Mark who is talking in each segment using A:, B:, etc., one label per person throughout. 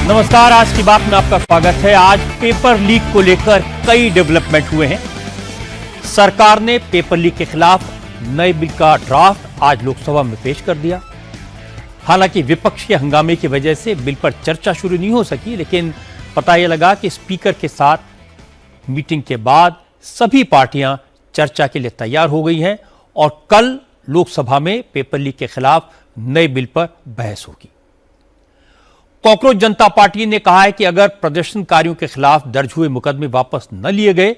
A: नमस्कार, आज की बात में आपका स्वागत है। आज पेपर लीक को लेकर कई डेवलपमेंट हुए हैं। सरकार ने पेपर लीक के खिलाफ नए बिल का ड्राफ्ट आज लोकसभा में पेश कर दिया। हालांकि विपक्ष के हंगामे की वजह से बिल पर चर्चा शुरू नहीं हो सकी, लेकिन पता यह लगा कि स्पीकर के साथ मीटिंग के बाद सभी पार्टियां चर्चा के लिए तैयार हो गई हैं और कल लोकसभा में पेपर लीक के खिलाफ नए बिल पर बहस होगी। कॉकरोच जनता पार्टी ने कहा है कि अगर प्रदर्शनकारियों के खिलाफ दर्ज हुए मुकदमे वापस न लिए गए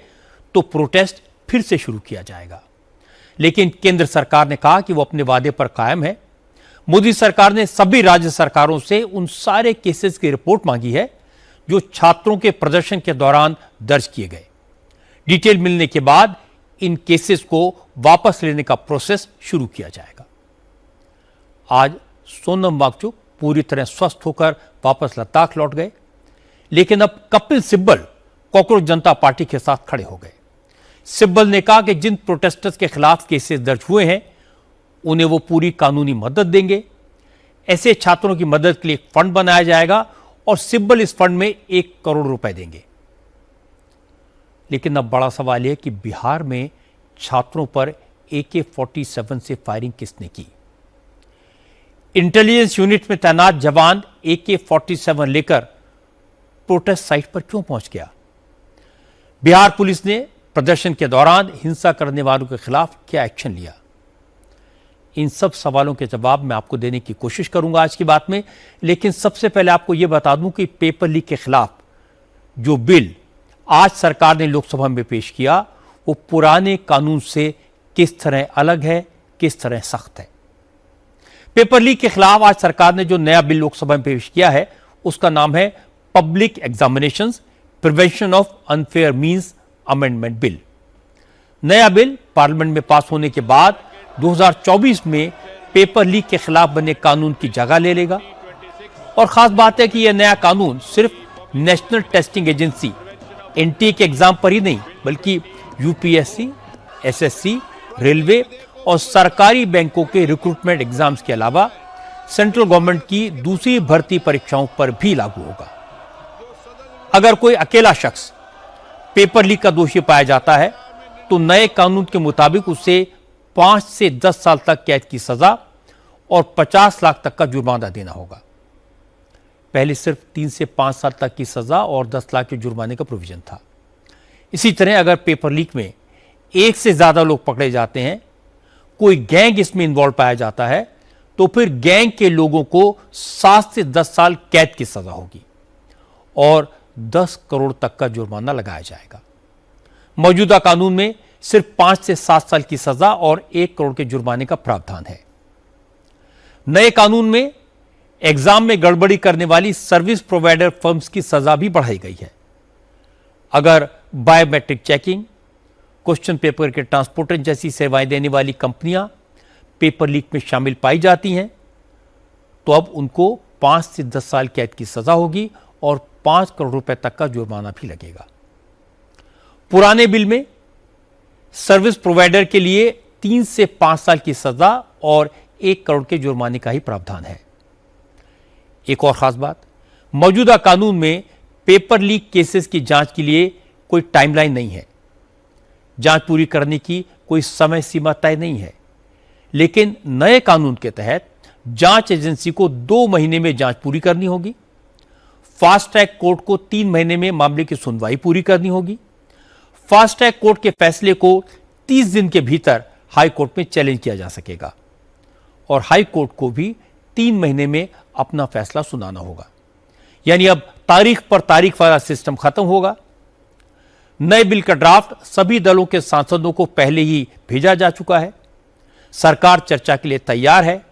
A: तो प्रोटेस्ट फिर से शुरू किया जाएगा। लेकिन केंद्र सरकार ने कहा कि वो अपने वादे पर कायम है। मोदी सरकार ने सभी राज्य सरकारों से उन सारे केसेस की रिपोर्ट मांगी है जो छात्रों के प्रदर्शन के दौरान दर्ज किए गए। डिटेल मिलने के बाद इन केसेस को वापस लेने का प्रोसेस शुरू किया जाएगा। आज सोनम वांगचुक पूरी तरह स्वस्थ होकर वापस लद्दाख लौट गए, लेकिन अब कपिल सिब्बल कॉकरोच जनता पार्टी के साथ खड़े हो गए। सिब्बल ने कहा कि जिन प्रोटेस्टर्स के खिलाफ केसेस दर्ज हुए हैं उन्हें वो पूरी कानूनी मदद देंगे। ऐसे छात्रों की मदद के लिए एक फंड बनाया जाएगा और सिब्बल इस फंड में 1 करोड़ रुपए देंगे। लेकिन अब बड़ा सवाल यह कि बिहार में छात्रों पर AK-47 से फायरिंग किसने की? इंटेलिजेंस यूनिट में तैनात जवान AK-47 लेकर प्रोटेस्ट साइट पर क्यों पहुंच गया? बिहार पुलिस ने प्रदर्शन के दौरान हिंसा करने वालों के खिलाफ क्या एक्शन लिया? इन सब सवालों के जवाब मैं आपको देने की कोशिश करूंगा आज की बात में। लेकिन सबसे पहले आपको यह बता दूं कि पेपर लीक के खिलाफ जो बिल आज सरकार ने लोकसभा में पेश किया वो पुराने कानून से किस तरह अलग है, किस तरह सख्त है। पेपर लीक के खिलाफ आज सरकार ने जो नया बिल लोकसभा में पेश किया है उसका नाम है public examinations prevention of unfair means amendment bill. नया बिल पार्लियामेंट में पास होने के बाद 2024 में पेपर लीक के खिलाफ बने कानून की जगह ले लेगा। और खास बात है कि यह नया कानून सिर्फ नेशनल टेस्टिंग एजेंसी NTA के एग्जाम पर ही नहीं, बल्कि UPSC, SSC, रेलवे और सरकारी बैंकों के रिक्रूटमेंट एग्जाम्स के अलावा सेंट्रल गवर्नमेंट की दूसरी भर्ती परीक्षाओं पर भी लागू होगा। अगर कोई अकेला शख्स पेपर लीक का दोषी पाया जाता है तो नए कानून के मुताबिक उसे 5 से 10 साल तक कैद की सजा और 50 लाख तक का जुर्माना देना होगा। पहले सिर्फ 3 से 5 साल तक की सजा और 10 लाख के जुर्माने का प्रोविजन था। इसी तरह अगर पेपर लीक में एक से ज्यादा लोग पकड़े जाते हैं, कोई गैंग इसमें इन्वॉल्व पाया जाता है, तो फिर गैंग के लोगों को 7 से 10 साल कैद की सजा होगी और 10 करोड़ तक का जुर्माना लगाया जाएगा। मौजूदा कानून में सिर्फ 5 से 7 साल की सजा और 1 करोड़ के जुर्माने का प्रावधान है। नए कानून में एग्जाम में गड़बड़ी करने वाली सर्विस प्रोवाइडर फर्म्स की सजा भी बढ़ाई गई है। अगर बायोमेट्रिक चेकिंग, क्वेश्चन पेपर के ट्रांसपोर्टर जैसी सेवाएं देने वाली कंपनियां पेपर लीक में शामिल पाई जाती हैं तो अब उनको 5 से 10 साल कैद की सजा होगी और 5 करोड़ रुपए तक का जुर्माना भी लगेगा। पुराने बिल में सर्विस प्रोवाइडर के लिए 3 से 5 साल की सजा और 1 करोड़ के जुर्माने का ही प्रावधान है। एक और खास बात, मौजूदा कानून में पेपर लीक केसेस की जांच के लिए कोई टाइमलाइन नहीं है। जांच पूरी करने की कोई समय सीमा तय नहीं है। लेकिन नए कानून के तहत जांच एजेंसी को 2 महीने में जांच पूरी करनी होगी। फास्ट ट्रैक कोर्ट को 3 महीने में मामले की सुनवाई पूरी करनी होगी। फास्ट ट्रैक कोर्ट के फैसले को 30 दिन के भीतर हाई कोर्ट में चैलेंज किया जा सकेगा और हाई कोर्ट को भी 3 महीने में अपना फैसला सुनाना होगा। यानी अब तारीख पर तारीख वाला सिस्टम खत्म होगा। नए बिल का ड्राफ्ट सभी दलों के सांसदों को पहले ही भेजा जा चुका है। सरकार चर्चा के लिए तैयार है,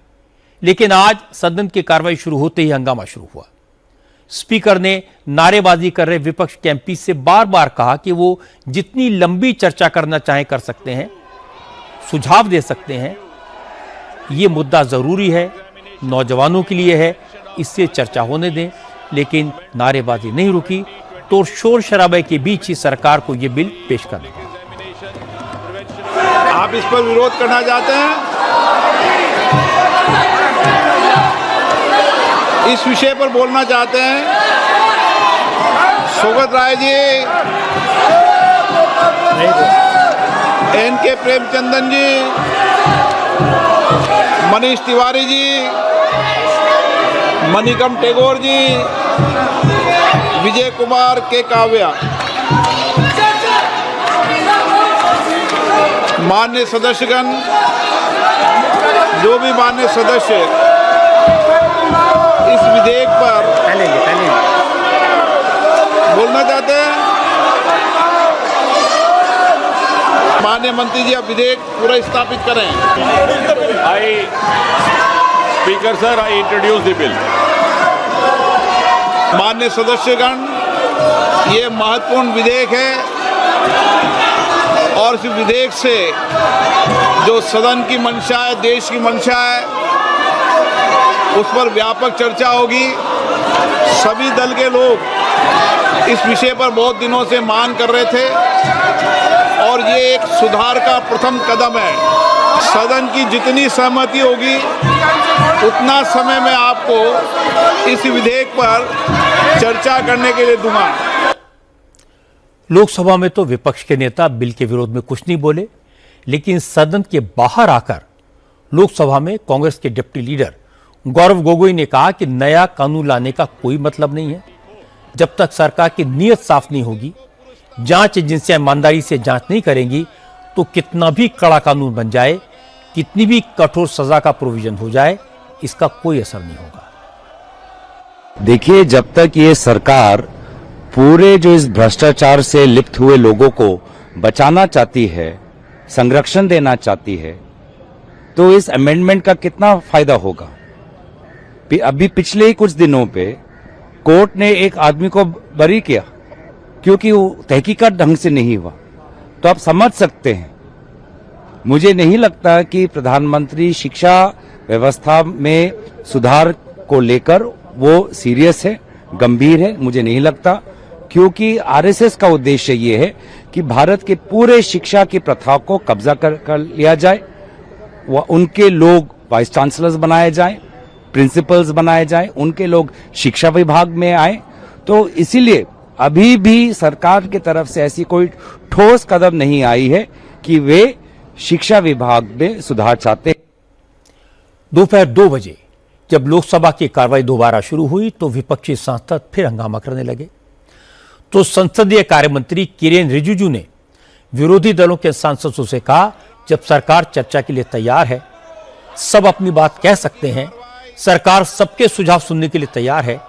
A: लेकिन आज सदन की कार्रवाई शुरू होते ही हंगामा शुरू हुआ। स्पीकर ने नारेबाजी कर रहे विपक्ष के MP से बार बार कहा कि वो जितनी लंबी चर्चा करना चाहें कर सकते हैं, सुझाव दे सकते हैं। ये मुद्दा जरूरी है, नौजवानों के लिए है, इससे चर्चा होने दें। लेकिन नारेबाजी नहीं रुकी तो शोर शराबे के बीच ही सरकार को यह बिल पेश करना पड़ा।
B: आप इस पर विरोध करना चाहते हैं? इस विषय पर बोलना चाहते हैं? सुगत राय जी, एन.के. प्रेमचंदन जी, मनीष तिवारी जी, मणिकम टेगोर जी, विजय कुमार के काव्या। माननीय सदस्यगण, जो भी माननीय सदस्य इस विधेयक पर बोलना चाहते हैं, माननीय मंत्री जी, अब विधेयक पूरा स्थापित करें।
C: Speaker sir, I introduce the bill.
B: माननीय सदस्यगण, ये महत्वपूर्ण विधेयक है और इस विधेयक से जो सदन की मंशा है, देश की मंशा है, उस पर व्यापक चर्चा होगी। सभी दल के लोग इस विषय पर बहुत दिनों से मांग कर रहे थे और ये एक सुधार का प्रथम कदम है। सदन की जितनी सहमति होगी उतना समय मैं आपको इस विधेयक पर चर्चा करने के लिए दूंगा।
A: लोकसभा में तो विपक्ष के नेता बिल के विरोध में कुछ नहीं बोले, लेकिन सदन के बाहर आकर लोकसभा में कांग्रेस के डिप्टी लीडर गौरव गोगोई ने कहा कि नया कानून लाने का कोई मतलब नहीं है। जब तक सरकार की नीयत साफ नहीं होगी, जांच एजेंसियां ईमानदारी से जांच नहीं करेंगी, तो कितना भी कड़ा कानून बन जाए, कितनी भी कठोर सजा का प्रोविजन हो जाए, इसका कोई असर नहीं होगा।
D: देखिए, जब तक ये सरकार पूरे जो इस भ्रष्टाचार से लिप्त हुए लोगों को बचाना चाहती है, संरक्षण देना चाहती है, तो इस अमेंडमेंट का कितना फायदा होगा। अभी पिछले ही कुछ दिनों पे कोर्ट ने एक आदमी को बरी किया क्योंकि वो तहकीकात ढंग से नहीं हुआ। तो आप समझ सकते हैं, मुझे नहीं लगता कि प्रधानमंत्री शिक्षा व्यवस्था में सुधार को लेकर वो सीरियस है, गंभीर है। मुझे नहीं लगता, क्योंकि आरएसएस का उद्देश्य ये है कि भारत के पूरे शिक्षा की प्रथा को कब्जा कर लिया जाए, उनके लोग वाइस चांसलर्स बनाए जाएं, प्रिंसिपल्स बनाए जाएं, उनके लोग शिक्षा विभाग में आए। तो इसीलिए अभी भी सरकार की तरफ से ऐसी कोई ठोस कदम नहीं आई है कि वे शिक्षा विभाग में सुधार चाहते हैं।
A: दोपहर 2 बजे जब लोकसभा की कार्रवाई दोबारा शुरू हुई तो विपक्षी सांसद फिर हंगामा करने लगे। तो संसदीय कार्य मंत्री किरेन रिजिजू ने विरोधी दलों के सांसदों से कहा, जब सरकार चर्चा के लिए तैयार है, सब अपनी बात कह सकते हैं, सरकार सबके सुझाव सुनने के लिए तैयार है।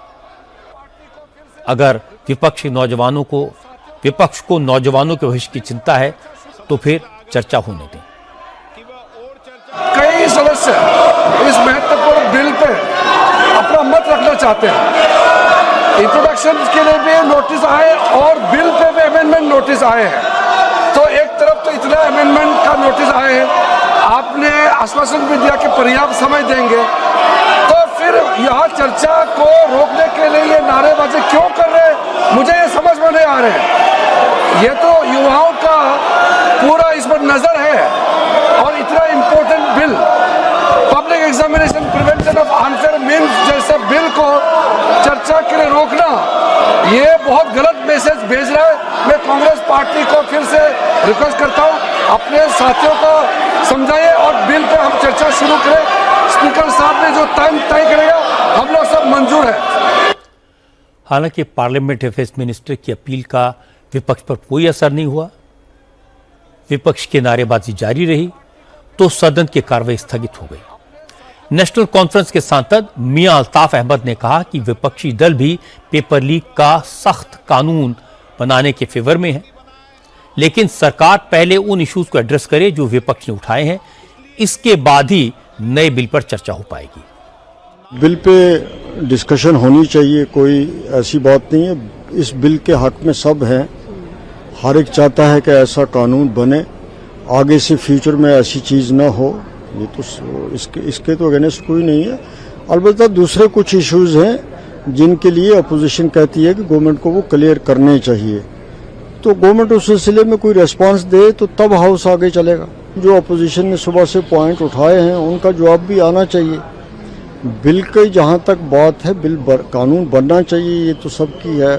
A: अगर विपक्ष को नौजवानों के भविष्य की चिंता है तो फिर चर्चा होने दें।
E: कई सदस्य इस महत्वपूर्ण बिल पे अपना मत रखना चाहते हैं। इंट्रोडक्शन के लिए भी नोटिस आए और बिल पे भी अमेंडमेंट नोटिस आए हैं। तो एक तरफ तो इतना अमेंडमेंट का नोटिस आए हैं, आपने आश्वासन भी दिया कि पर्याप्त समय देंगे, तो फिर यहाँ चर्चा को रोकने के लिए ये नारेबाजी क्यों कर रहे हैं, मुझे ये समझ में नहीं आ रहे हैं। ये तो युवाओं का पूरा इस पर नजर है और इतना important bill, public examination prevention of unfair means जैसे बिल को चर्चा के लिए रोकना, ये बहुत गलत मैसेज भेज रहा है। मैं कांग्रेस पार्टी को फिर से रिक्वेस्ट करता हूँ, अपने साथियों को समझाइए और बिल पे हम चर्चा शुरू करें। स्पीकर साहब ने जो टाइम तय करेगा, हम लोग सब मंजूर है।
A: हालांकि पार्लियामेंट अफेयर्स मिनिस्टर की अपील का विपक्ष पर कोई असर नहीं हुआ। विपक्ष की नारेबाजी जारी रही तो सदन की कार्रवाई स्थगित हो गई। नेशनल कॉन्फ्रेंस के सांसद मियां अल्ताफ अहमद ने कहा कि विपक्षी दल भी पेपर लीक का सख्त कानून बनाने के फेवर में है, लेकिन सरकार पहले उन इश्यूज को एड्रेस करे जो विपक्ष ने उठाए हैं, इसके बाद ही नए बिल पर चर्चा हो पाएगी।
F: बिल पे डिस्कशन होनी चाहिए, कोई ऐसी बात नहीं है। इस बिल के हक में सब हैं, हर एक चाहता है कि ऐसा कानून बने, आगे से फ्यूचर में ऐसी चीज़ ना हो। ये तो इसके तो अगेंस्ट कोई नहीं है। अलबत्ता दूसरे कुछ इश्यूज हैं जिनके लिए अपोजिशन कहती है कि गवर्नमेंट को वो क्लियर करने चाहिए, तो गवर्नमेंट उस सिलसिले में कोई रेस्पॉन्स दे तो तब हाउस आगे चलेगा। जो अपोजिशन ने सुबह से पॉइंट उठाए हैं उनका जवाब भी आना चाहिए। बिल की जहाँ तक बात है, बिल कानून बनना चाहिए, ये तो सबकी है।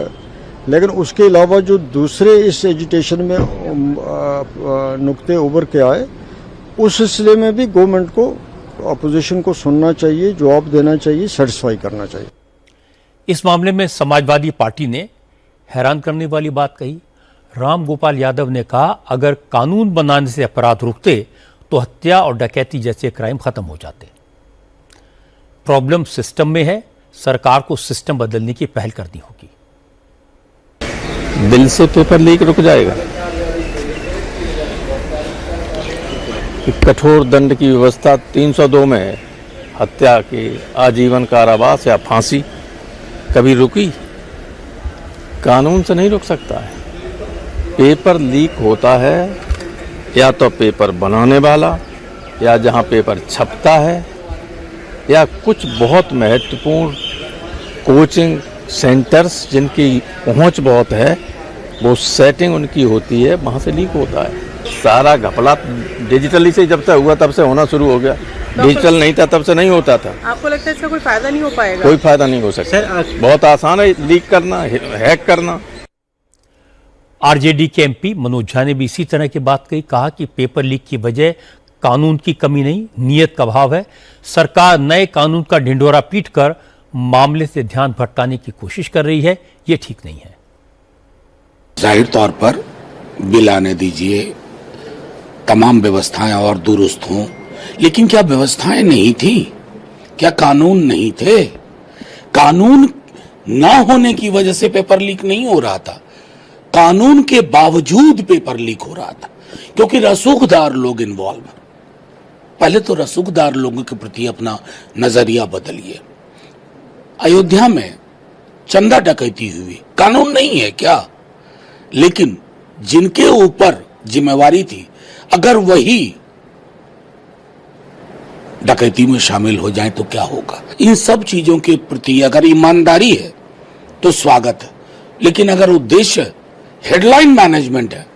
F: लेकिन उसके अलावा जो दूसरे इस एजिटेशन में नुक्ते उभर के आए, उस सिलसिले में भी गवर्नमेंट को, अपोजिशन को सुनना चाहिए, जवाब देना चाहिए, सेटिस्फाई करना चाहिए।
A: इस मामले में समाजवादी पार्टी ने हैरान करने वाली बात कही। राम गोपाल यादव ने कहा, अगर कानून बनाने से अपराध रुकते तो हत्या और डकैती जैसे क्राइम खत्म हो जाते। प्रॉब्लम सिस्टम में है, सरकार को सिस्टम बदलने की पहल करनी होगी।
C: बिल से पेपर लीक रुक जाएगा? कठोर दंड की व्यवस्था 302 में है, हत्या के आजीवन कारावास या फांसी, कभी रुकी? कानून से नहीं रुक सकता है। पेपर लीक होता है या तो पेपर बनाने वाला, या जहां पेपर छपता है, या कुछ बहुत महत्वपूर्ण कोचिंग सेंटर्स जिनकी पहुंच बहुत है, वो सेटिंग उनकी होती है, वहां से लीक होता है। सारा घपला डिजिटली से जब से हुआ तब से होना शुरू हो गया, डिजिटल नहीं था तब से नहीं होता था।
G: आपको लगता है इसका कोई फायदा नहीं हो पाएगा?
C: कोई फायदा नहीं हो सकता, बहुत आसान है लीक करना, हैक करना।
A: आरजेडी के एमपी मनोज झा ने भी इसी तरह की बात कही। कहा कि पेपर लीक की वजह कानून की कमी नहीं, नीयत का अभाव है। सरकार नए कानून का ढिंढोरा पीटकर मामले से ध्यान भटकाने की कोशिश कर रही है, ये ठीक नहीं है।
H: जाहिर तौर पर बिल आने दीजिए, तमाम व्यवस्थाएं और दुरुस्त हों, लेकिन क्या व्यवस्थाएं नहीं थी? क्या कानून नहीं थे? कानून ना होने की वजह से पेपर लीक नहीं हो रहा था, कानून के बावजूद पेपर लीक हो रहा था, क्योंकि रसूखदार लोग इन्वॉल्व। पहले तो रसूखदार लोगों के प्रति अपना नजरिया बदलिए। अयोध्या में चंदा डकैती हुई, कानून नहीं है क्या? लेकिन जिनके ऊपर जिम्मेवारी थी, अगर वही डकैती में शामिल हो जाए तो क्या होगा? इन सब चीजों के प्रति अगर ईमानदारी है तो स्वागत है, लेकिन अगर उद्देश्य हेडलाइन मैनेजमेंट है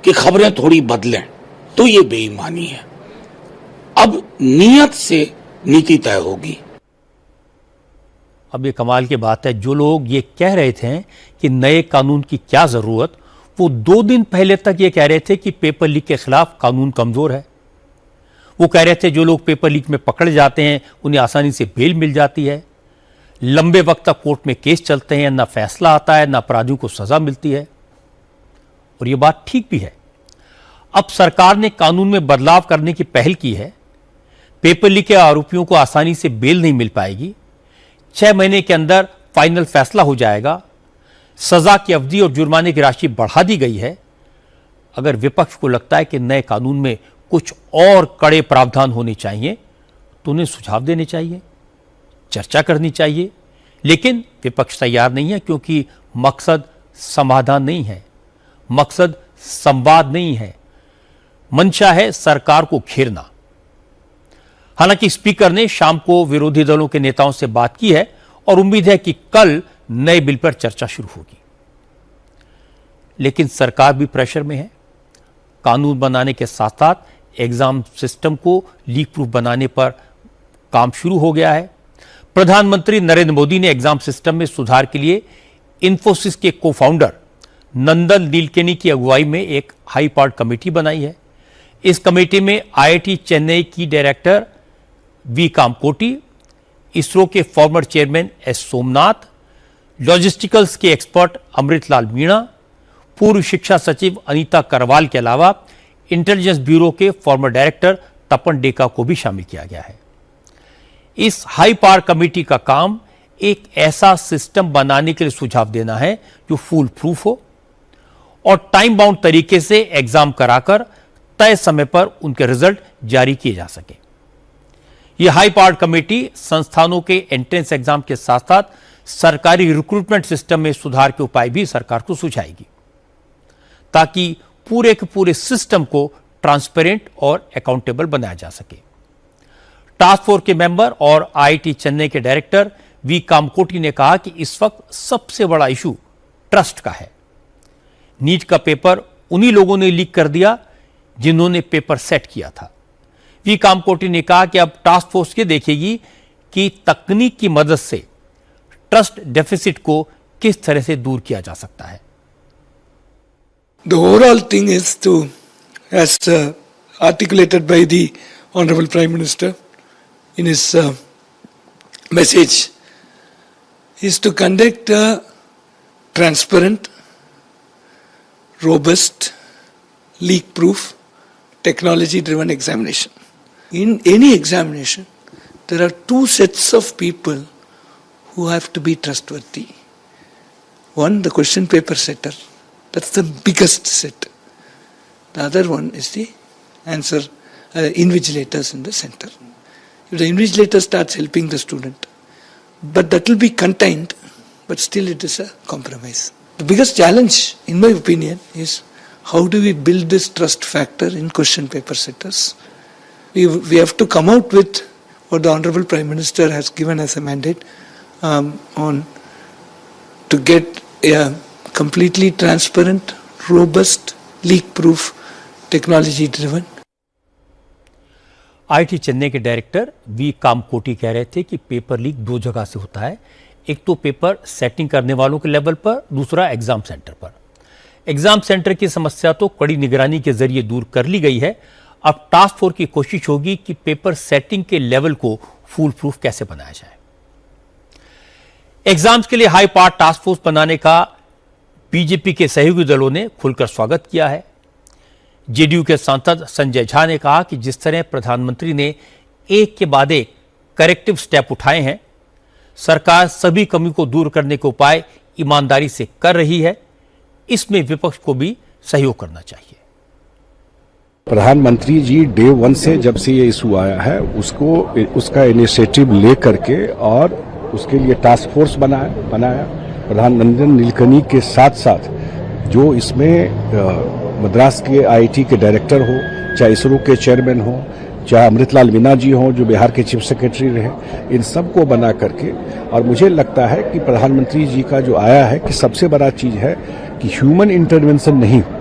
H: कि खबरें थोड़ी बदलें, तो ये बेईमानी है। अब नियत से नीति तय होगी।
A: अब ये कमाल की बात है, जो लोग ये कह रहे थे कि नए कानून की क्या जरूरत, वो 2 दिन पहले तक ये कह रहे थे कि पेपर लीक के खिलाफ कानून कमजोर है। वो कह रहे थे जो लोग पेपर लीक में पकड़े जाते हैं उन्हें आसानी से बेल मिल जाती है, लंबे वक्त तक कोर्ट में केस चलते हैं, ना फैसला आता है, ना अपराधियों को सजा मिलती है। और ये बात ठीक भी है। अब सरकार ने कानून में बदलाव करने की पहल की है। पेपर लीक के आरोपियों को आसानी से बेल नहीं मिल पाएगी, 6 महीने के अंदर फाइनल फैसला हो जाएगा, सजा की अवधि और जुर्माने की राशि बढ़ा दी गई है। अगर विपक्ष को लगता है कि नए कानून में कुछ और कड़े प्रावधान होने चाहिए तो उन्हें सुझाव देने चाहिए, चर्चा करनी चाहिए, लेकिन विपक्ष तैयार नहीं है, क्योंकि मकसद समाधान नहीं है, मकसद संवाद नहीं है, मंशा है सरकार को घेरना। हालांकि स्पीकर ने शाम को विरोधी दलों के नेताओं से बात की है और उम्मीद है कि कल नए बिल पर चर्चा शुरू होगी। लेकिन सरकार भी प्रेशर में है। कानून बनाने के साथ साथ एग्जाम सिस्टम को लीक प्रूफ बनाने पर काम शुरू हो गया है। प्रधानमंत्री नरेंद्र मोदी ने एग्जाम सिस्टम में सुधार के लिए इंफोसिस के को फाउंडर नंदन नीलकेनी की अगुवाई में एक हाई पावर्ड कमेटी बनाई है। इस कमेटी में आईआईटी चेन्नई की डायरेक्टर वी कामकोटी, इसरो के फॉर्मर चेयरमैन एस सोमनाथ, लॉजिस्टिकल्स के एक्सपर्ट अमृतलाल मीणा, पूर्व शिक्षा सचिव अनीता करवाल के अलावा इंटेलिजेंस ब्यूरो के फॉर्मर डायरेक्टर तपन डेका को भी शामिल किया गया है। इस हाई पावर कमेटी का काम एक ऐसा सिस्टम बनाने के लिए सुझाव देना है जो फुल प्रूफ हो और टाइम बाउंड तरीके से एग्जाम कराकर तय समय पर उनके रिजल्ट जारी किए जा सके। यह हाई पावर्ड कमेटी संस्थानों के एंट्रेंस एग्जाम के साथ साथ सरकारी रिक्रूटमेंट सिस्टम में सुधार के उपाय भी सरकार को सुझाएगी, ताकि पूरे के पूरे सिस्टम को ट्रांसपेरेंट और अकाउंटेबल बनाया जा सके। टास्क फोर्स के मेंबर और आईआईटी चेन्नई के डायरेक्टर वी कामकोटी ने कहा कि इस वक्त सबसे बड़ा इशू ट्रस्ट का है। नीट का पेपर उन्हीं लोगों ने लीक कर दिया जिन्होंने पेपर सेट किया था। वी कामकोटी ने कहा कि अब टास्क फोर्स ये देखेगी कि तकनीक की मदद से ट्रस्ट डेफिसिट को किस तरह से दूर किया जा सकता है?
I: The overall thing is to, as articulated by the Honorable Prime Minister in his message, is to conduct a transparent, robust, leak-proof, technology-driven examination. In any examination, there are two sets of people who have to be trustworthy. One, the question paper setter. That's the biggest set. The other one is the answer invigilators in the center. If the invigilator starts helping the student, but that will be contained, but still it is a compromise. The biggest challenge, in my opinion, is how do we build this trust factor in question paper setters? We have to come out with what the Honorable Prime Minister has given as a mandate on to get a completely transparent, robust, leak-proof, technology-driven.
A: IT Chennai के director we Kamakoti कह रहे थे कि paper leak दो जगह से होता है, एक तो पेपर सेटिंग करने वालों के लेवल पर, दूसरा एग्जाम सेंटर पर। एग्जाम सेंटर की समस्या तो कड़ी निगरानी के जरिए दूर कर ली गई है। अब टास्क फोर्स की कोशिश होगी कि पेपर सेटिंग के लेवल को फूल प्रूफ कैसे बनाया जाए। एग्जाम्स के लिए हाई पावर टास्क फोर्स बनाने का बीजेपी के सहयोगी दलों ने खुलकर स्वागत किया है। जेडीयू के सांसद संजय झा ने कहा कि जिस तरह प्रधानमंत्री ने एक के बाद एक करेक्टिव स्टेप उठाए हैं, सरकार सभी कमी को दूर करने के उपाय ईमानदारी से कर रही है, इसमें विपक्ष को भी सहयोग करना चाहिए।
J: प्रधानमंत्री जी डे वन से जब से ये इशू आया है उसका इनिशिएटिव ले करके और उसके लिए टास्क फोर्स बनाया। प्रधानमंत्री नीलकनी के साथ साथ जो इसमें मद्रास के आईआईटी के डायरेक्टर हो, चाहे इसरो के चेयरमैन हो, चाहे अमृतलाल मीना जी हो जो बिहार के चीफ सेक्रेटरी रहे, इन सबको बना करके, और मुझे लगता है कि प्रधानमंत्री जी का जो आया है कि सबसे बड़ा चीज है कि ह्यूमन इंटरवेंशन नहीं हो,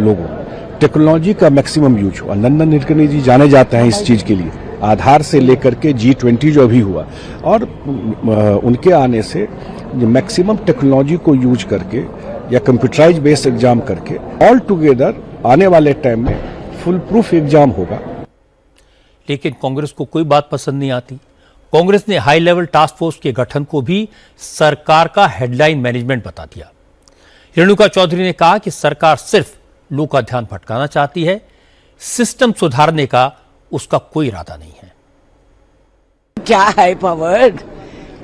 J: लोगों टेक्नोलॉजी का मैक्सिमम यूज हो। नंदन नीलकनी जी जाने जाते हैं इस चीज के लिए, आधार से लेकर के G20 जो अभी हुआ, और उनके आने से मैक्सिमम टेक्नोलॉजी को यूज करके या कंप्यूटराइज बेस्ड एग्जाम करके ऑल टुगेदर आने वाले टाइम में फुल प्रूफ एग्जाम होगा।
A: लेकिन कांग्रेस को कोई बात पसंद नहीं आती। कांग्रेस ने हाई लेवल टास्क फोर्स के गठन को भी सरकार का हेडलाइन मैनेजमेंट बता दिया। रेणुका चौधरी ने कहा कि सरकार सिर्फ लोगों का ध्यान भटकाना चाहती है, सिस्टम सुधारने का उसका कोई इरादा नहीं है।
K: क्या हाई पावर्ड,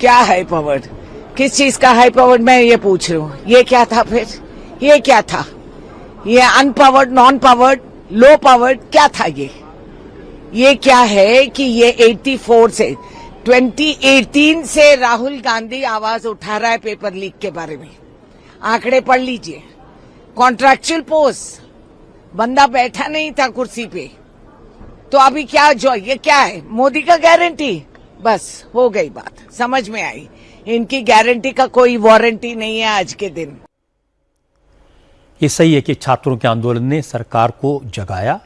K: क्या हाई पावर्ड, किस चीज का हाई पावर्ड, मैं ये पूछ रही हूँ। ये क्या था फिर, ये क्या था, ये unpowered, non powered, low powered, क्या था ये क्या है कि ये 84 से 2018 से राहुल गांधी आवाज उठा रहा है पेपर लीक के बारे में। आंकड़े पढ़ लीजिए। कॉन्ट्रैक्चुअल पोस्ट, बंदा बैठा नहीं था कुर्सी पे, तो अभी क्या जो ये क्या है, मोदी का गारंटी, बस हो गई बात, समझ में आई। इनकी गारंटी का कोई वारंटी नहीं है आज के दिन।
A: ये सही है कि छात्रों के आंदोलन ने सरकार को जगाया,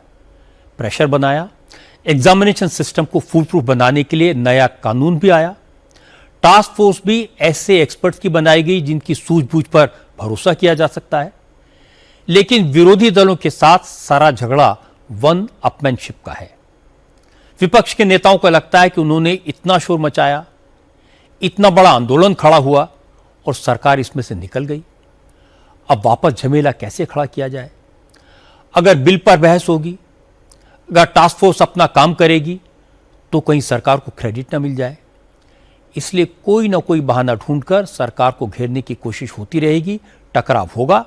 A: प्रेशर बनाया। एग्जामिनेशन सिस्टम को फूल प्रूफ बनाने के लिए नया कानून भी आया। टास्क फोर्स भी ऐसे एक्सपर्ट्स की बनाई गई जिनकी सूझबूझ पर भरोसा किया जा सकता है। लेकिन विरोधी दलों के साथ सारा झगड़ा वन अपमैनशिप का है। विपक्ष के नेताओं को लगता है कि उन्होंने इतना शोर मचाया, इतना बड़ा आंदोलन खड़ा हुआ और सरकार इसमें से निकल गई। अब वापस झमेला कैसे खड़ा किया जाए? अगर बिल पर बहस होगी, अगर टास्क फोर्स अपना काम करेगी, तो कहीं सरकार को क्रेडिट ना मिल जाए। इसलिए कोई ना कोई बहाना ढूंढकर सरकार को घेरने की कोशिश होती रहेगी, टकराव होगा।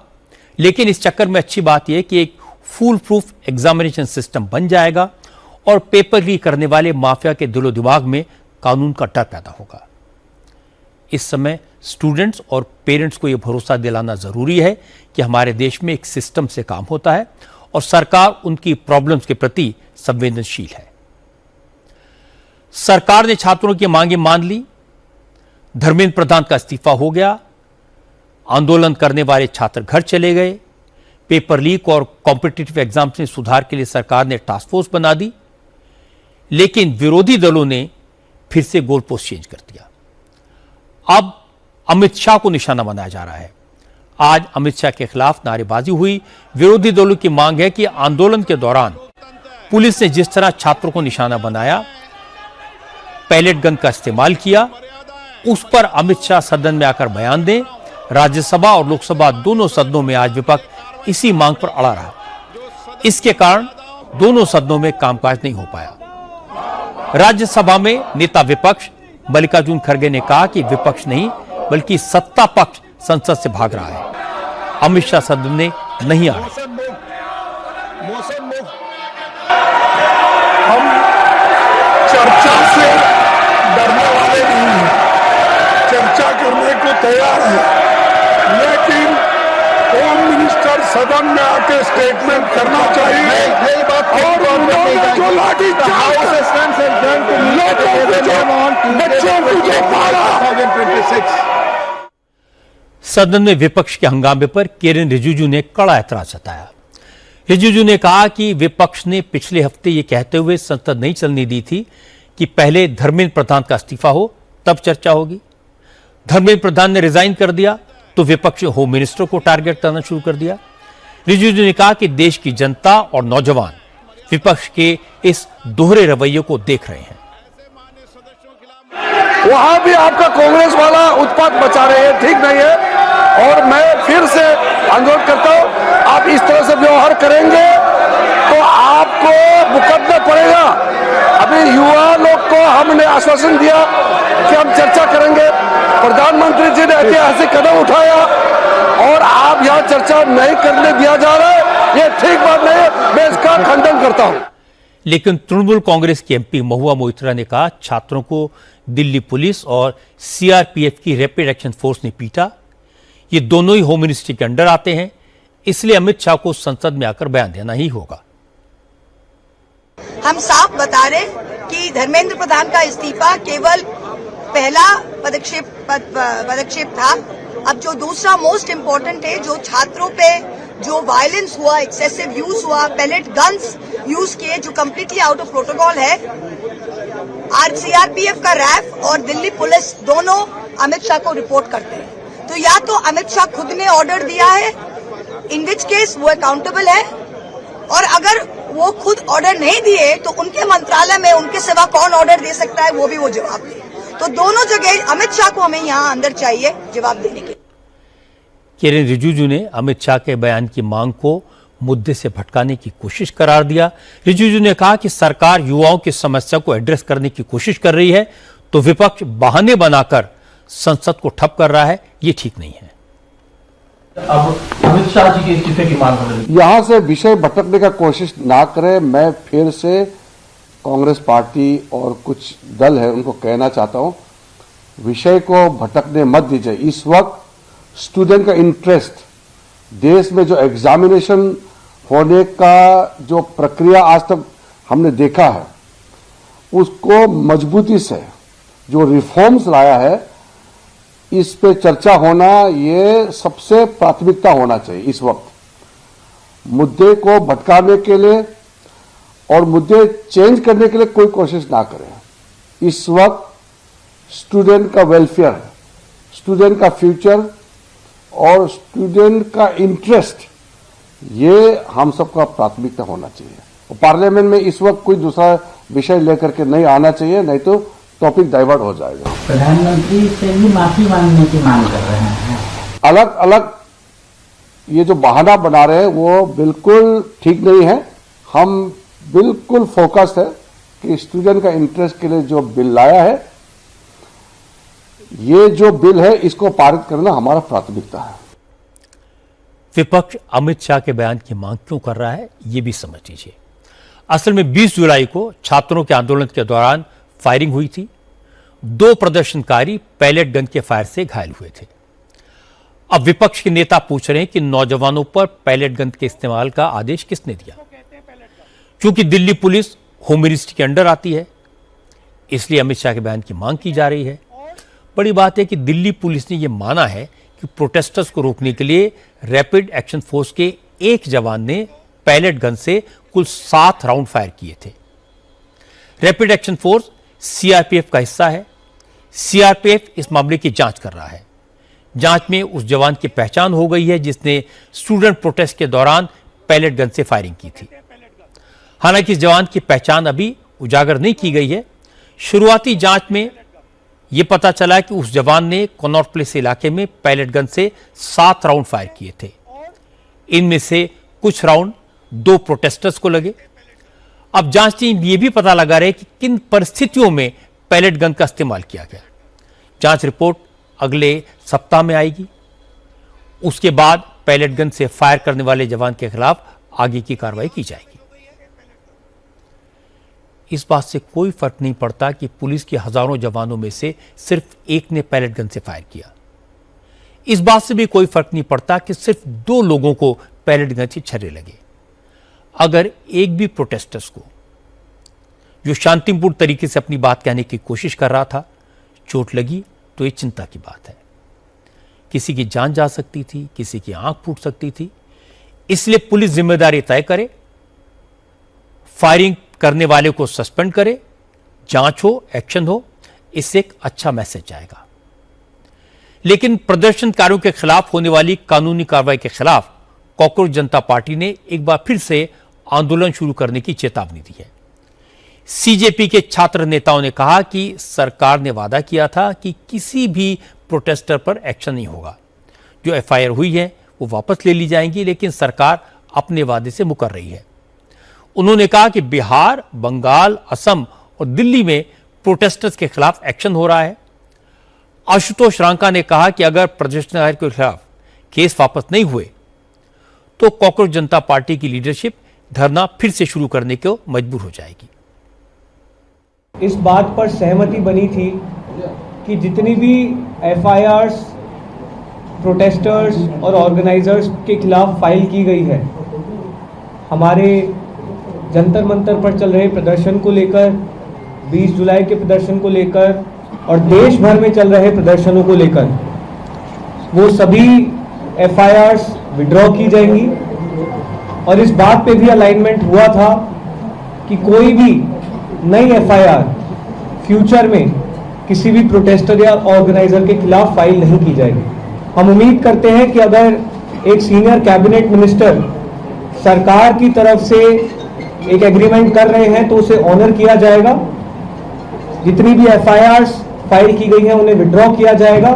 A: लेकिन इस चक्कर में अच्छी बात यह कि एक फुल प्रूफ एग्जामिनेशन सिस्टम बन जाएगा और पेपर लीक करने वाले माफिया के दिलो दिमाग में कानून का डर पैदा होगा। इस समय स्टूडेंट्स और पेरेंट्स को यह भरोसा दिलाना जरूरी है कि हमारे देश में एक सिस्टम से काम होता है और सरकार उनकी प्रॉब्लम्स के प्रति संवेदनशील है। सरकार ने छात्रों की मांगें मान ली, धर्मेंद्र प्रधान का इस्तीफा हो गया, आंदोलन करने वाले छात्र घर चले गए, पेपर लीक और कॉम्पिटिटिव एग्जाम्स में सुधार के लिए सरकार ने टास्क फोर्स बना दी। लेकिन विरोधी दलों ने फिर से गोल पोस्ट चेंज कर दिया। अब अमित शाह को निशाना बनाया जा रहा है। आज अमित शाह के खिलाफ नारेबाजी हुई। विरोधी दलों की मांग है कि आंदोलन के दौरान पुलिस ने जिस तरह छात्रों को निशाना बनाया, पैलेट गन का इस्तेमाल किया, उस पर अमित शाह सदन में आकर बयान दें। राज्यसभा और लोकसभा दोनों सदनों में आज विपक्ष इसी मांग पर अड़ा रहा। इसके कारण दोनों सदनों में कामकाज नहीं हो पाया। राज्यसभा में नेता विपक्ष मल्लिकार्जुन खड़गे ने कहा कि विपक्ष नहीं बल्कि सत्ता पक्ष संसद से भाग रहा है। अमित शाह सदन में नहीं आ रहे।
E: हम चर्चा से डरने वाले नहीं हैं, चर्चा करने को तैयार है, लेकिन होम मिनिस्टर सदन में आके स्टेटमेंट करना चाहिए। और उन्होंने जो लाठी
A: सदन में विपक्ष के हंगामे पर किरेन रिजिजू ने कड़ा ऐतराज जताया। रिजिजू ने कहा कि विपक्ष ने पिछले हफ्ते ये कहते हुए संसद नहीं चलने दी थी कि पहले धर्मेंद्र प्रधान का इस्तीफा हो तब चर्चा होगी। धर्मेंद्र प्रधान ने रिजाइन कर दिया तो विपक्ष ने होम मिनिस्टर को टारगेट करना शुरू कर दिया। रिजिजू ने कहा कि देश की जनता और नौजवान विपक्ष के इस दोहरे रवैये को देख रहे हैं।
E: वहां भी आपका कांग्रेस वाला उत्पात मचा रहे हैं, ठीक नहीं है। और मैं फिर से अनुरोध करता हूं, आप इस तरह से व्यवहार करेंगे तो आपको भुगतना पड़ेगा। अभी युवा लोग को हमने आश्वासन दिया कि हम चर्चा करेंगे, प्रधानमंत्री जी ने ऐतिहासिक कदम उठाया और आप यहाँ चर्चा नहीं करने दिया जा रहा है, ये ठीक बात नहीं है, मैं इसका खंडन करता हूँ।
A: लेकिन तृणमूल कांग्रेस के एमपी महुआ मोइत्रा ने कहा छात्रों को दिल्ली पुलिस और सीआरपीएफ की रैपिड एक्शन फोर्स ने पीटा। ये दोनों ही होम मिनिस्ट्री के अंडर आते हैं, इसलिए अमित शाह को संसद में आकर बयान देना ही होगा।
G: हम साफ बता रहे कि धर्मेंद्र प्रधान का इस्तीफा केवल पहला पदक्षेप था। अब जो दूसरा मोस्ट इम्पोर्टेंट है, जो छात्रों पे जो वायलेंस हुआ, एक्सेसिव यूज हुआ, पैलेट गन्स यूज किए, जो कम्प्लीटली आउट ऑफ प्रोटोकॉल है, आज सीआरपीएफ का रैफ और दिल्ली पुलिस दोनों अमित शाह को रिपोर्ट करते हैं। तो या तो अमित शाह खुद ने ऑर्डर दिया है, इन विच केस वो अकाउंटेबल है, और अगर वो खुद ऑर्डर नहीं दिए तो उनके मंत्रालय में उनके सिवा कौन ऑर्डर दे सकता है, वो भी वो जवाब दे। तो दोनों जगह अमित शाह को हमें यहाँ अंदर चाहिए जवाब देने के।
A: किरेन रिजिजू ने अमित शाह के बयान की मांग को मुद्दे से भटकाने की कोशिश करार दिया। रिजिजू ने कहा कि सरकार युवाओं की समस्या को एड्रेस करने की कोशिश कर रही है तो विपक्ष बहाने बनाकर संसद को ठप कर रहा है, ये ठीक नहीं है।
L: अब अमित शाह जी के इस्तीफे की मांग हो रही है।
E: यहाँ से विषय भटकने का कोशिश ना करें। मैं फिर से कांग्रेस पार्टी और कुछ दल है उनको कहना चाहता हूँ, विषय को भटकने मत दीजिए। इस वक्त स्टूडेंट का इंटरेस्ट, देश में जो एग्जामिनेशन होने का जो प्रक्रिया आज तक हमने देखा है, उसको मजबूती से जो रिफॉर्म्स लाया है, इस पे चर्चा होना ये सबसे प्राथमिकता होना चाहिए। इस वक्त मुद्दे को भटकाने के लिए और मुद्दे चेंज करने के लिए कोई कोशिश ना करें। इस वक्त स्टूडेंट का वेलफेयर, स्टूडेंट का फ्यूचर और स्टूडेंट का इंटरेस्ट, ये हम सबका प्राथमिकता होना चाहिए। और पार्लियामेंट में इस वक्त कोई दूसरा विषय लेकर के नहीं आना चाहिए, नहीं तो टॉपिक डाइवर्ट हो जाएगा।
L: प्रधानमंत्री से भी माफी मांगने की मांग कर रहे हैं।
E: अलग अलग ये जो बहाना बना रहे हैं वो बिल्कुल ठीक नहीं है। हम बिल्कुल फोकस्ड है कि स्टूडेंट का इंटरेस्ट के लिए जो बिल लाया है, ये जो बिल है इसको पारित करना हमारा प्राथमिकता है।
A: विपक्ष अमित शाह के बयान की मांग क्यों कर रहा है, ये भी समझ लीजिए। असल में 20 जुलाई को छात्रों के आंदोलन के दौरान फायरिंग हुई थी। 2 प्रदर्शनकारी पैलेट गन के फायर से घायल हुए थे। अब विपक्ष के नेता पूछ रहे हैं कि नौजवानों पर पैलेट गन के इस्तेमाल का आदेश किसने दिया। क्योंकि दिल्ली पुलिस होम मिनिस्ट्री के अंडर आती है, इसलिए अमित शाह के बयान की मांग की जा रही है। बड़ी बात है कि दिल्ली पुलिस ने यह माना है कि प्रोटेस्टर्स को रोकने के लिए रैपिड एक्शन फोर्स के एक जवान ने पैलेट गन से कुल 7 राउंड फायर किए थे। रैपिड एक्शन फोर्स सीआरपीएफ का हिस्सा है। सीआरपीएफ इस मामले की जांच कर रहा है। जांच में उस जवान की पहचान हो गई है जिसने स्टूडेंट प्रोटेस्ट के दौरान पैलेट गन से फायरिंग की थी। हालांकि इस जवान की पहचान अभी उजागर नहीं की गई है। शुरुआती जांच में यह पता चला कि उस जवान ने कनॉट प्लेस इलाके में पैलेट गन से 7 राउंड फायर किए थे। इनमें से कुछ राउंड 2 प्रोटेस्टर्स को लगे। अब जांच टीम यह भी पता लगा रही है कि किन परिस्थितियों में पैलेट गन का इस्तेमाल किया गया। जांच रिपोर्ट अगले सप्ताह में आएगी। उसके बाद पैलेट गन से फायर करने वाले जवान के खिलाफ आगे की कार्रवाई की जाएगी। इस बात से कोई फर्क नहीं पड़ता कि पुलिस के हजारों जवानों में से सिर्फ एक ने पैलेट गन से फायर किया। इस बात से भी कोई फर्क नहीं पड़ता कि सिर्फ 2 लोगों को पैलेट गन से छर्रे लगे। अगर एक भी प्रोटेस्टर्स को, जो शांतिपूर्ण तरीके से अपनी बात कहने की कोशिश कर रहा था, चोट लगी तो ये चिंता की बात है। किसी की जान जा सकती थी, किसी की आंख फूट सकती थी। इसलिए पुलिस जिम्मेदारी तय करे, फायरिंग करने वाले को सस्पेंड करे, जांच हो, एक्शन हो। इससे एक अच्छा मैसेज जाएगा। लेकिन प्रदर्शनकारियों के खिलाफ होने वाली कानूनी कार्रवाई के खिलाफ कॉकरोच जनता पार्टी ने एक बार फिर से आंदोलन शुरू करने की चेतावनी दी है। सीजेपी के छात्र नेताओं ने कहा कि सरकार ने वादा किया था कि किसी भी प्रोटेस्टर पर एक्शन नहीं होगा। जो एफआईआर हुई है वो वापस ले ली जाएंगी, लेकिन सरकार अपने वादे से मुकर रही है। उन्होंने कहा कि बिहार, बंगाल, असम और दिल्ली में प्रोटेस्टर्स के खिलाफ एक्शन हो रहा है। आशुतोष रांका ने कहा कि अगर प्रदर्शनकारियों के खिलाफ केस वापस नहीं हुए तो कॉकरोच जनता पार्टी की लीडरशिप धरना फिर से शुरू करने को मजबूर हो जाएगी।
M: इस बात पर सहमति बनी थी कि जितनी भी एफआईआर्स प्रोटेस्टर्स और ऑर्गेनाइजर्स के खिलाफ फाइल की गई है, हमारे जंतर मंतर पर चल रहे प्रदर्शन को लेकर, 20 जुलाई के प्रदर्शन को लेकर और देश भर में चल रहे प्रदर्शनों को लेकर, वो सभी एफआईआर्स विड्रॉ की जाएंगी। और इस बात पे भी अलाइनमेंट हुआ था कि कोई भी नई एफआईआर फ्यूचर में किसी भी प्रोटेस्टर या ऑर्गेनाइजर के खिलाफ फाइल नहीं की जाएगी। हम उम्मीद करते हैं कि अगर एक सीनियर कैबिनेट मिनिस्टर सरकार की तरफ से एक एग्रीमेंट कर रहे हैं तो उसे ऑनर किया जाएगा। जितनी भी एफआईआर्स फाइल की गई हैं उन्हें विड्रॉ किया जाएगा।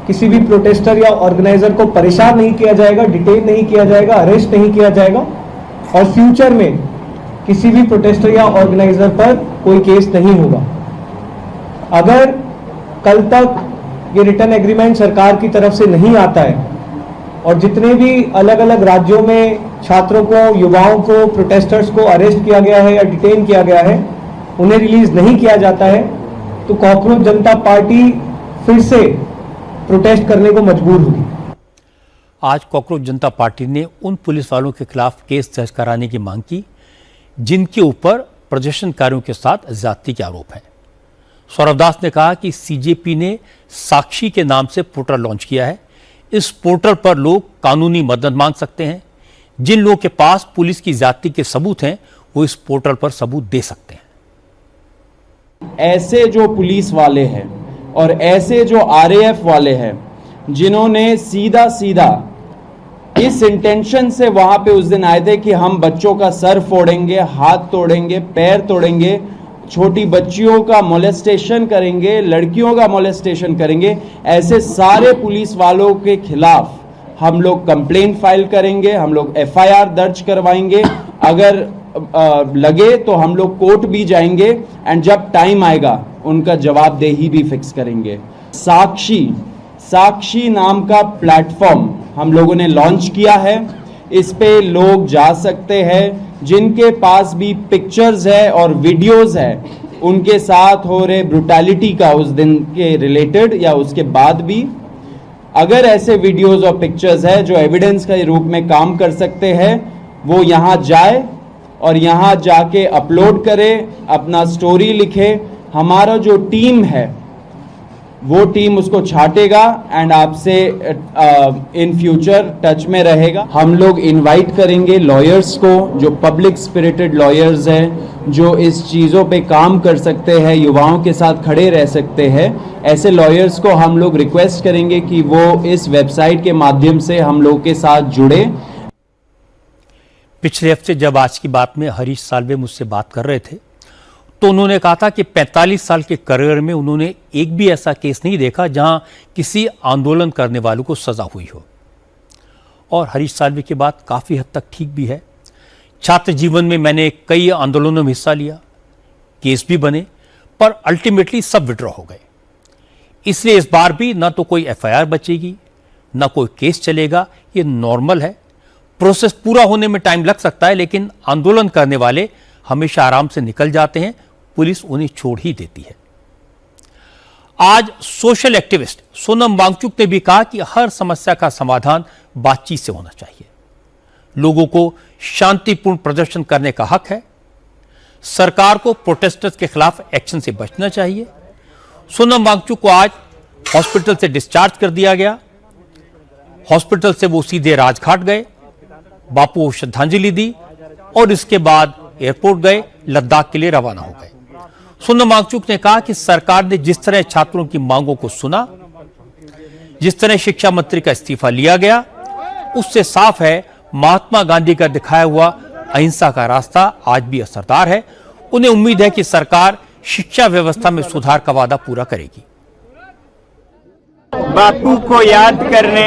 M: किसी भी प्रोटेस्टर या ऑर्गेनाइजर को परेशान नहीं किया जाएगा, डिटेन नहीं किया जाएगा, अरेस्ट नहीं किया जाएगा और फ्यूचर में किसी भी प्रोटेस्टर या ऑर्गेनाइजर पर कोई केस नहीं होगा। अगर कल तक ये रिटर्न एग्रीमेंट सरकार की तरफ से नहीं आता है और जितने भी अलग अलग राज्यों में छात्रों को, युवाओं को, प्रोटेस्टर्स को अरेस्ट किया गया है या डिटेन किया गया है, उन्हें रिलीज नहीं किया जाता है, तो कॉकरोच जनता पार्टी फिर से प्रोटेस्ट करने को मजबूर होगी।
A: आज कॉकरोच जनता पार्टी ने उन पुलिस वालों के खिलाफ केस दर्ज कराने की मांग की जिनके ऊपर प्रदर्शनकारियों के साथ ज्यादती के आरोप हैं। सौरभ दास ने कहा कि सीजेपी ने साक्षी के नाम से पोर्टल लॉन्च किया है। इस पोर्टल पर लोग कानूनी मदद मांग सकते हैं। जिन लोगों के पास पुलिस की ज्यादती के सबूत हैं वो इस पोर्टल पर सबूत दे सकते हैं।
N: ऐसे जो पुलिस वाले हैं और ऐसे जो आरएएफ वाले हैं जिन्होंने सीधा सीधा इस इंटेंशन से वहां पे उस दिन आए थे कि हम बच्चों का सर फोड़ेंगे, हाथ तोड़ेंगे, पैर तोड़ेंगे, छोटी बच्चियों का मोलेस्टेशन करेंगे, लड़कियों का मोलेस्टेशन करेंगे, ऐसे सारे पुलिस वालों के खिलाफ हम लोग कंप्लेंट फाइल करेंगे, हम लोग एफआईआर दर्ज करवाएंगे। अगर लगे तो हम लोग कोर्ट भी जाएंगे एंड जब टाइम आएगा उनका जवाबदेही भी फिक्स करेंगे। साक्षी नाम का प्लेटफॉर्म हम लोगों ने लॉन्च किया है। इस पे लोग जा सकते हैं जिनके पास भी पिक्चर्स है और वीडियोस है उनके साथ हो रहे ब्रुटैलिटी का उस दिन के रिलेटेड या उसके बाद भी। अगर ऐसे वीडियोस और पिक्चर्स है जो एविडेंस के रूप में काम कर सकते हैं, वो यहाँ जाए और यहाँ जाके अपलोड करे, अपना स्टोरी लिखे। हमारा जो टीम है वो टीम उसको छाटेगा एंड आपसे इन फ्यूचर टच में रहेगा। हम लोग इनवाइट करेंगे लॉयर्स को, जो पब्लिक स्पिरिटेड लॉयर्स हैं, जो इस चीज़ों पे काम कर सकते हैं, युवाओं के साथ खड़े रह सकते हैं, ऐसे लॉयर्स को हम लोग रिक्वेस्ट करेंगे कि वो इस वेबसाइट के माध्यम से हम लोग के साथ जुड़े।
A: पिछले हफ्ते जब आज की बात में हरीश साल्वे मुझसे बात कर रहे थे तो उन्होंने कहा था कि 45 साल के करियर में उन्होंने एक भी ऐसा केस नहीं देखा जहां किसी आंदोलन करने वालों को सजा हुई हो। और हरीश साल्वे की बात काफ़ी हद तक ठीक भी है। छात्र जीवन में मैंने कई आंदोलनों में हिस्सा लिया, केस भी बने, पर अल्टीमेटली सब विड्रॉ हो गए। इसलिए इस बार भी ना तो कोई एफआईआर बचेगी, ना कोई केस चलेगा। ये नॉर्मल है। प्रोसेस पूरा होने में टाइम लग सकता है, लेकिन आंदोलन करने वाले हमेशा आराम से निकल जाते हैं, पुलिस उन्हें छोड़ ही देती है। आज सोशल एक्टिविस्ट सोनम वांगचुक ने भी कहा कि हर समस्या का समाधान बातचीत से होना चाहिए। लोगों को शांतिपूर्ण प्रदर्शन करने का हक है। सरकार को प्रोटेस्टर्स के खिलाफ एक्शन से बचना चाहिए। सोनम वांगचुक को आज हॉस्पिटल से डिस्चार्ज कर दिया गया। हॉस्पिटल से वो सीधे राजघाट गए, बापू को श्रद्धांजलि दी और इसके बाद एयरपोर्ट गए, लद्दाख के लिए रवाना हो गए। सोनम वांगचुक ने कहा कि सरकार ने जिस तरह छात्रों की मांगों को सुना, जिस तरह शिक्षा मंत्री का इस्तीफा लिया गया, उससे साफ है महात्मा गांधी का दिखाया हुआ अहिंसा का रास्ता आज भी असरदार है। उन्हें उम्मीद है कि सरकार शिक्षा व्यवस्था में सुधार का वादा पूरा करेगी।
O: बापू को याद करने,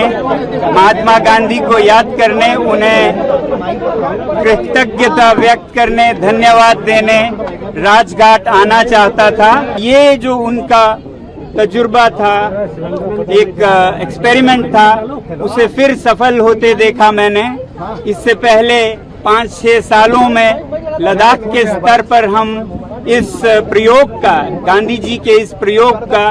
O: महात्मा गांधी को याद करने, उन्हें कृतज्ञता व्यक्त करने, धन्यवाद देने राजघाट आना चाहता था। ये जो उनका तजुर्बा था, एक एक्सपेरिमेंट था, उसे फिर सफल होते देखा मैंने। इससे पहले 5-6 सालों में लद्दाख के स्तर पर हम इस प्रयोग का, गांधी जी के इस प्रयोग का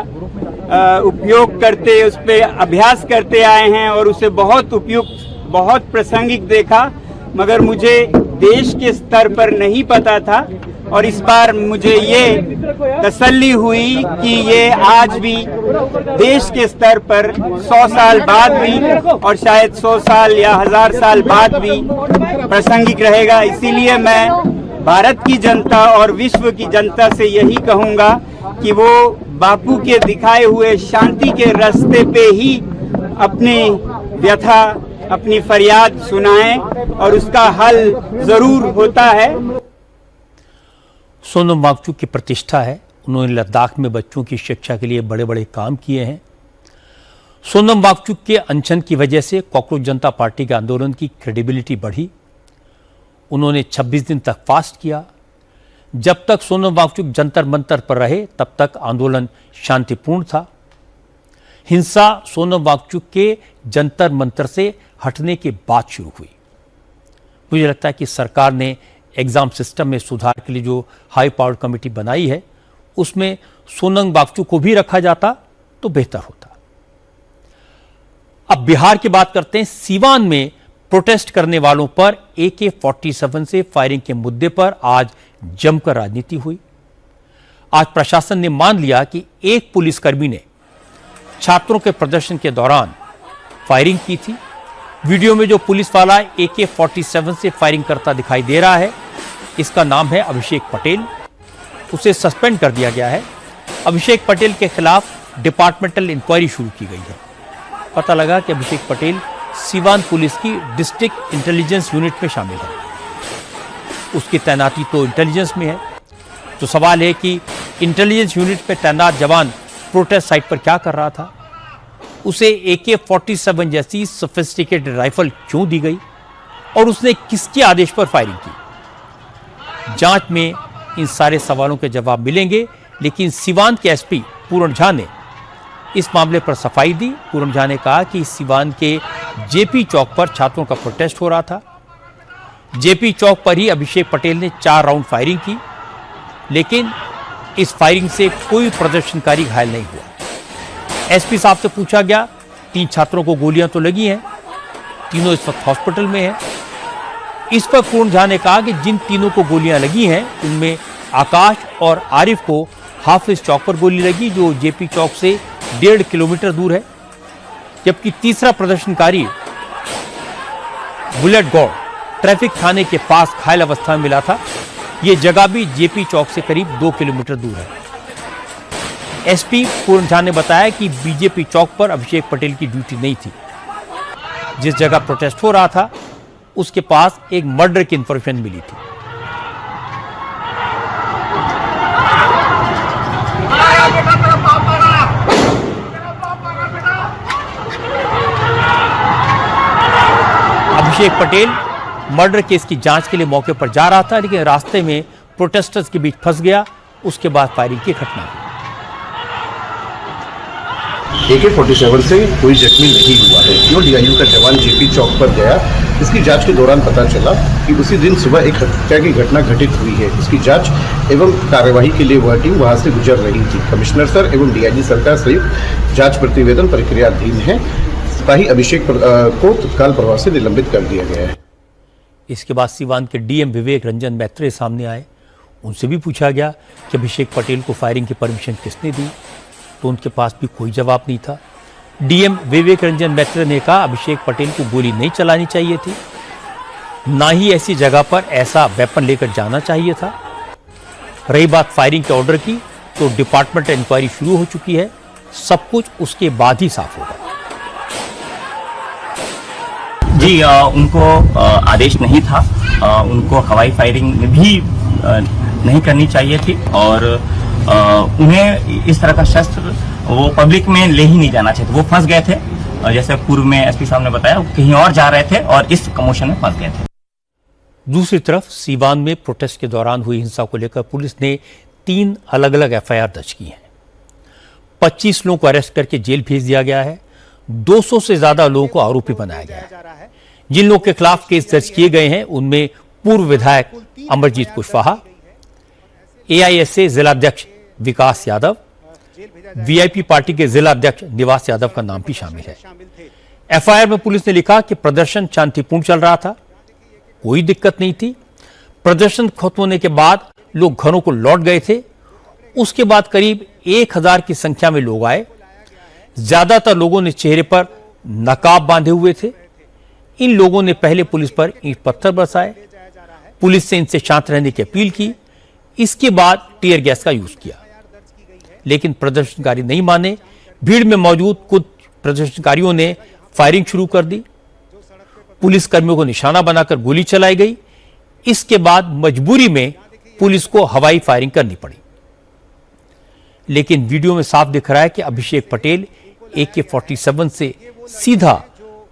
O: उपयोग करते, उस पर अभ्यास करते आए हैं और उसे बहुत उपयुक्त, बहुत प्रासंगिक देखा, मगर मुझे देश के स्तर पर नहीं पता था। और इस बार मुझे ये तसल्ली हुई कि ये आज भी देश के स्तर पर 100 साल बाद भी और शायद 100 साल या 1000 साल बाद भी प्रासंगिक रहेगा। इसीलिए मैं भारत की जनता और विश्व की जनता से यही कहूँगा कि वो बापू के दिखाए हुए शांति के रास्ते पे ही अपनी व्यथा, अपनी फरियाद सुनाएं और उसका हल जरूर होता है।
A: सोनम वांगचुक की प्रतिष्ठा है। उन्होंने लद्दाख में बच्चों की शिक्षा के लिए बड़े बड़े काम किए हैं। सोनम वांगचुक के अनशन की वजह से कॉकरोच जनता पार्टी के आंदोलन की क्रेडिबिलिटी बढ़ी। उन्होंने 26 दिन तक फास्ट किया। जब तक सोनम वांगचुक जंतर मंतर पर रहे तब तक आंदोलन शांतिपूर्ण था। हिंसा सोनम वांगचुक के जंतर मंतर से हटने के बाद शुरू हुई। मुझे लगता है कि सरकार ने एग्जाम सिस्टम में सुधार के लिए जो हाई पावर्ड कमेटी बनाई है उसमें सोनम वांगचुक को भी रखा जाता तो बेहतर होता। अब बिहार की बात करते हैं। सीवान में प्रोटेस्ट करने वालों पर AK-47 से फायरिंग के मुद्दे पर आज जमकर राजनीति हुई। आज प्रशासन ने मान लिया कि एक पुलिसकर्मी ने छात्रों के प्रदर्शन के दौरान फायरिंग की थी। वीडियो में जो पुलिस वाला AK-47 से फायरिंग करता दिखाई दे रहा है, इसका नाम है अभिषेक पटेल। उसे सस्पेंड कर दिया गया है। अभिषेक पटेल के खिलाफ डिपार्टमेंटल इंक्वायरी शुरू की गई है। पता लगा कि अभिषेक पटेल सीवान पुलिस की डिस्ट्रिक्ट इंटेलिजेंस यूनिट में शामिल है। उसकी तैनाती तो इंटेलिजेंस में है। तो सवाल है कि इंटेलिजेंस यूनिट में तैनात जवान प्रोटेस्ट साइट पर क्या कर रहा था? उसे AK-47 जैसी सोफिस्टिकेटेड राइफल क्यों दी गई और उसने किसके आदेश पर फायरिंग की? जांच में इन सारे सवालों के जवाब मिलेंगे। लेकिन सीवान के SP पूर्ण झा ने इस मामले पर सफाई दी। पूर्ण झा ने कहा कि सीवान के JP चौक पर छात्रों का प्रोटेस्ट हो रहा था। JP चौक पर ही अभिषेक पटेल ने 4 राउंड फायरिंग की, लेकिन इस फायरिंग से कोई प्रदर्शनकारी घायल नहीं हुआ। SP साहब से पूछा गया, 3 छात्रों को गोलियां तो लगी हैं, तीनों इस वक्त हॉस्पिटल में हैं। इस पर पूर्ण झा ने कहा कि जिन तीनों को गोलियां लगी हैं उनमें आकाश और आरिफ को हाफिज चौक पर गोली लगी, जो JP चौक से 1.5 किलोमीटर दूर है, जबकि तीसरा प्रदर्शनकारी बुलेट गौड़ ट्रैफिक थाने के पास घायल अवस्था में मिला था। ये जगह भी जेपी चौक से करीब 2 किलोमीटर दूर है। एसपी पूर्ण झा ने बताया कि बीजेपी चौक पर अभिषेक पटेल की ड्यूटी नहीं थी। जिस जगह प्रोटेस्ट हो रहा था उसके पास एक मर्डर की इंफॉर्मेशन मिली थी। अभिषेक पटेल मर्डर केस की जांच के लिए मौके पर जा रहा था, लेकिन रास्ते में प्रोटेस्टर्स के बीच फंस गया। उसके बाद फायरिंग की घटना हुई।
P: AK-47 से कोई जख्मी नहीं हुआ है। क्यों DIU का जवान जेपी चौक पर गया, इसकी जांच के दौरान पता चला कि उसी दिन सुबह एक हत्या की घटना घटित हुई है। इसकी जांच एवं कार्यवाही के लिए वह टीम वहां से गुजर रही थी। कमिश्नर सर एवं DIG सर का संयुक्त जांच प्रतिवेदन प्रक्रियाधीन है। सिपाही अभिषेक को तत्काल प्रभाव से निलंबित कर दिया गया है।
A: इसके बाद सीवान के DM विवेक रंजन मैत्रेय सामने आए। उनसे भी पूछा गया कि अभिषेक पटेल को फायरिंग की परमिशन किसने दी, तो उनके पास भी कोई जवाब नहीं था। DM विवेक रंजन मैत्रेय ने कहा अभिषेक पटेल को गोली नहीं चलानी चाहिए थी, ना ही ऐसी जगह पर ऐसा वेपन लेकर जाना चाहिए था। रही बात फायरिंग के ऑर्डर की, तो डिपार्टमेंट इंक्वायरी शुरू हो चुकी है। सब कुछ उसके बाद ही साफ होगा।
Q: जी उनको आदेश नहीं था, उनको हवाई फायरिंग भी नहीं करनी चाहिए थी और उन्हें इस तरह का शस्त्र वो पब्लिक में ले ही नहीं जाना चाहिए। वो फंस गए थे, जैसे पूर्व में एसपी साहब ने बताया, कहीं और जा रहे थे और इस कमोशन में फंस गए थे।
A: दूसरी तरफ सीवान में प्रोटेस्ट के दौरान हुई हिंसा को लेकर पुलिस ने 3 अलग अलग FIR दर्ज की हैं। 25 लोगों को अरेस्ट करके जेल भेज दिया गया है। 200 से ज्यादा लोगों को आरोपी बनाया गया है। जिन लोगों के खिलाफ केस दर्ज किए गए हैं उनमें पूर्व विधायक अमरजीत कुशवाहा, AISA जिलाध्यक्ष विकास यादव, VIP पार्टी के जिला अध्यक्ष निवास यादव का नाम भी शामिल है। FIR में पुलिस ने लिखा कि प्रदर्शन शांतिपूर्ण चल रहा था, कोई दिक्कत नहीं थी। प्रदर्शन खत्म होने के बाद लोग घरों को लौट गए थे। उसके बाद करीब 1000 की संख्या में लोग आए। ज्यादातर लोगों ने चेहरे पर नकाब बांधे हुए थे। इन लोगों ने पहले पुलिस पर ईंट पत्थर बरसाए, पुलिस से इनसे शांत रहने की अपील की। इसके बाद टीयर गैस का यूज किया, लेकिन प्रदर्शनकारी नहीं माने। भीड़ में मौजूद कुछ प्रदर्शनकारियों ने फायरिंग शुरू कर दी। पुलिस कर्मियों को निशाना बनाकर गोली चलाई गई। इसके बाद मजबूरी में पुलिस को हवाई फायरिंग करनी पड़ी। लेकिन वीडियो में साफ दिख रहा है कि अभिषेक पटेल AK-47 से सीधा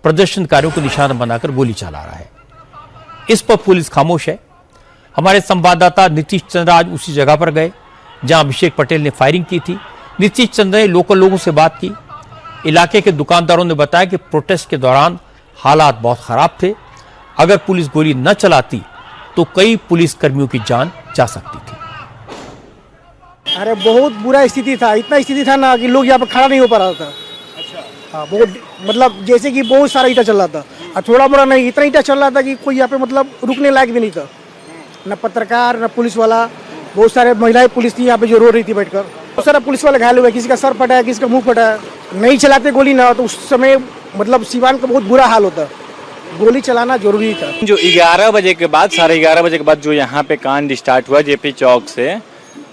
A: प्रदर्शनकारियों को निशाना बनाकर गोली चला रहा है। इस पर पुलिस खामोश है। हमारे संवाददाता नीतीश चंद्र आज उसी जगह पर गए जहां अभिषेक पटेल ने फायरिंग की थी। नीतीश चंद्र ने लोकल लोगों से बात की। इलाके के दुकानदारों ने बताया कि प्रोटेस्ट के दौरान हालात बहुत खराब थे। अगर पुलिस गोली न चलाती तो कई पुलिस कर्मियों की जान जा सकती थी।
R: अरे बहुत बुरा स्थिति था, इतना स्थिति था ना कि लोग यहाँ पर खड़ा नहीं हो पा रहा था। हाँ, बहुत मतलब जैसे कि बहुत सारा ईटा चल रहा था और थोड़ा मोड़ा नहीं, इतना ईटा चल रहा था कि कोई यहाँ पे मतलब रुकने लायक भी नहीं था। न पत्रकार न पुलिस वाला, बहुत सारे महिलाएं पुलिस थी यहाँ पे जो रो रही थी बैठकर। बहुत सारा पुलिस वाले घायल हुए, किसी का सर फटा है, किसी का मुंह फटा है। नहीं चलाते गोली ना तो उस समय मतलब सीवान का बहुत बुरा हाल होता। गोली चलाना जरूरी था।
S: जो 11 बजे के बाद, 11:30 बजे के बाद जो यहाँ पे कांड स्टार्ट हुआ जेपी चौक से,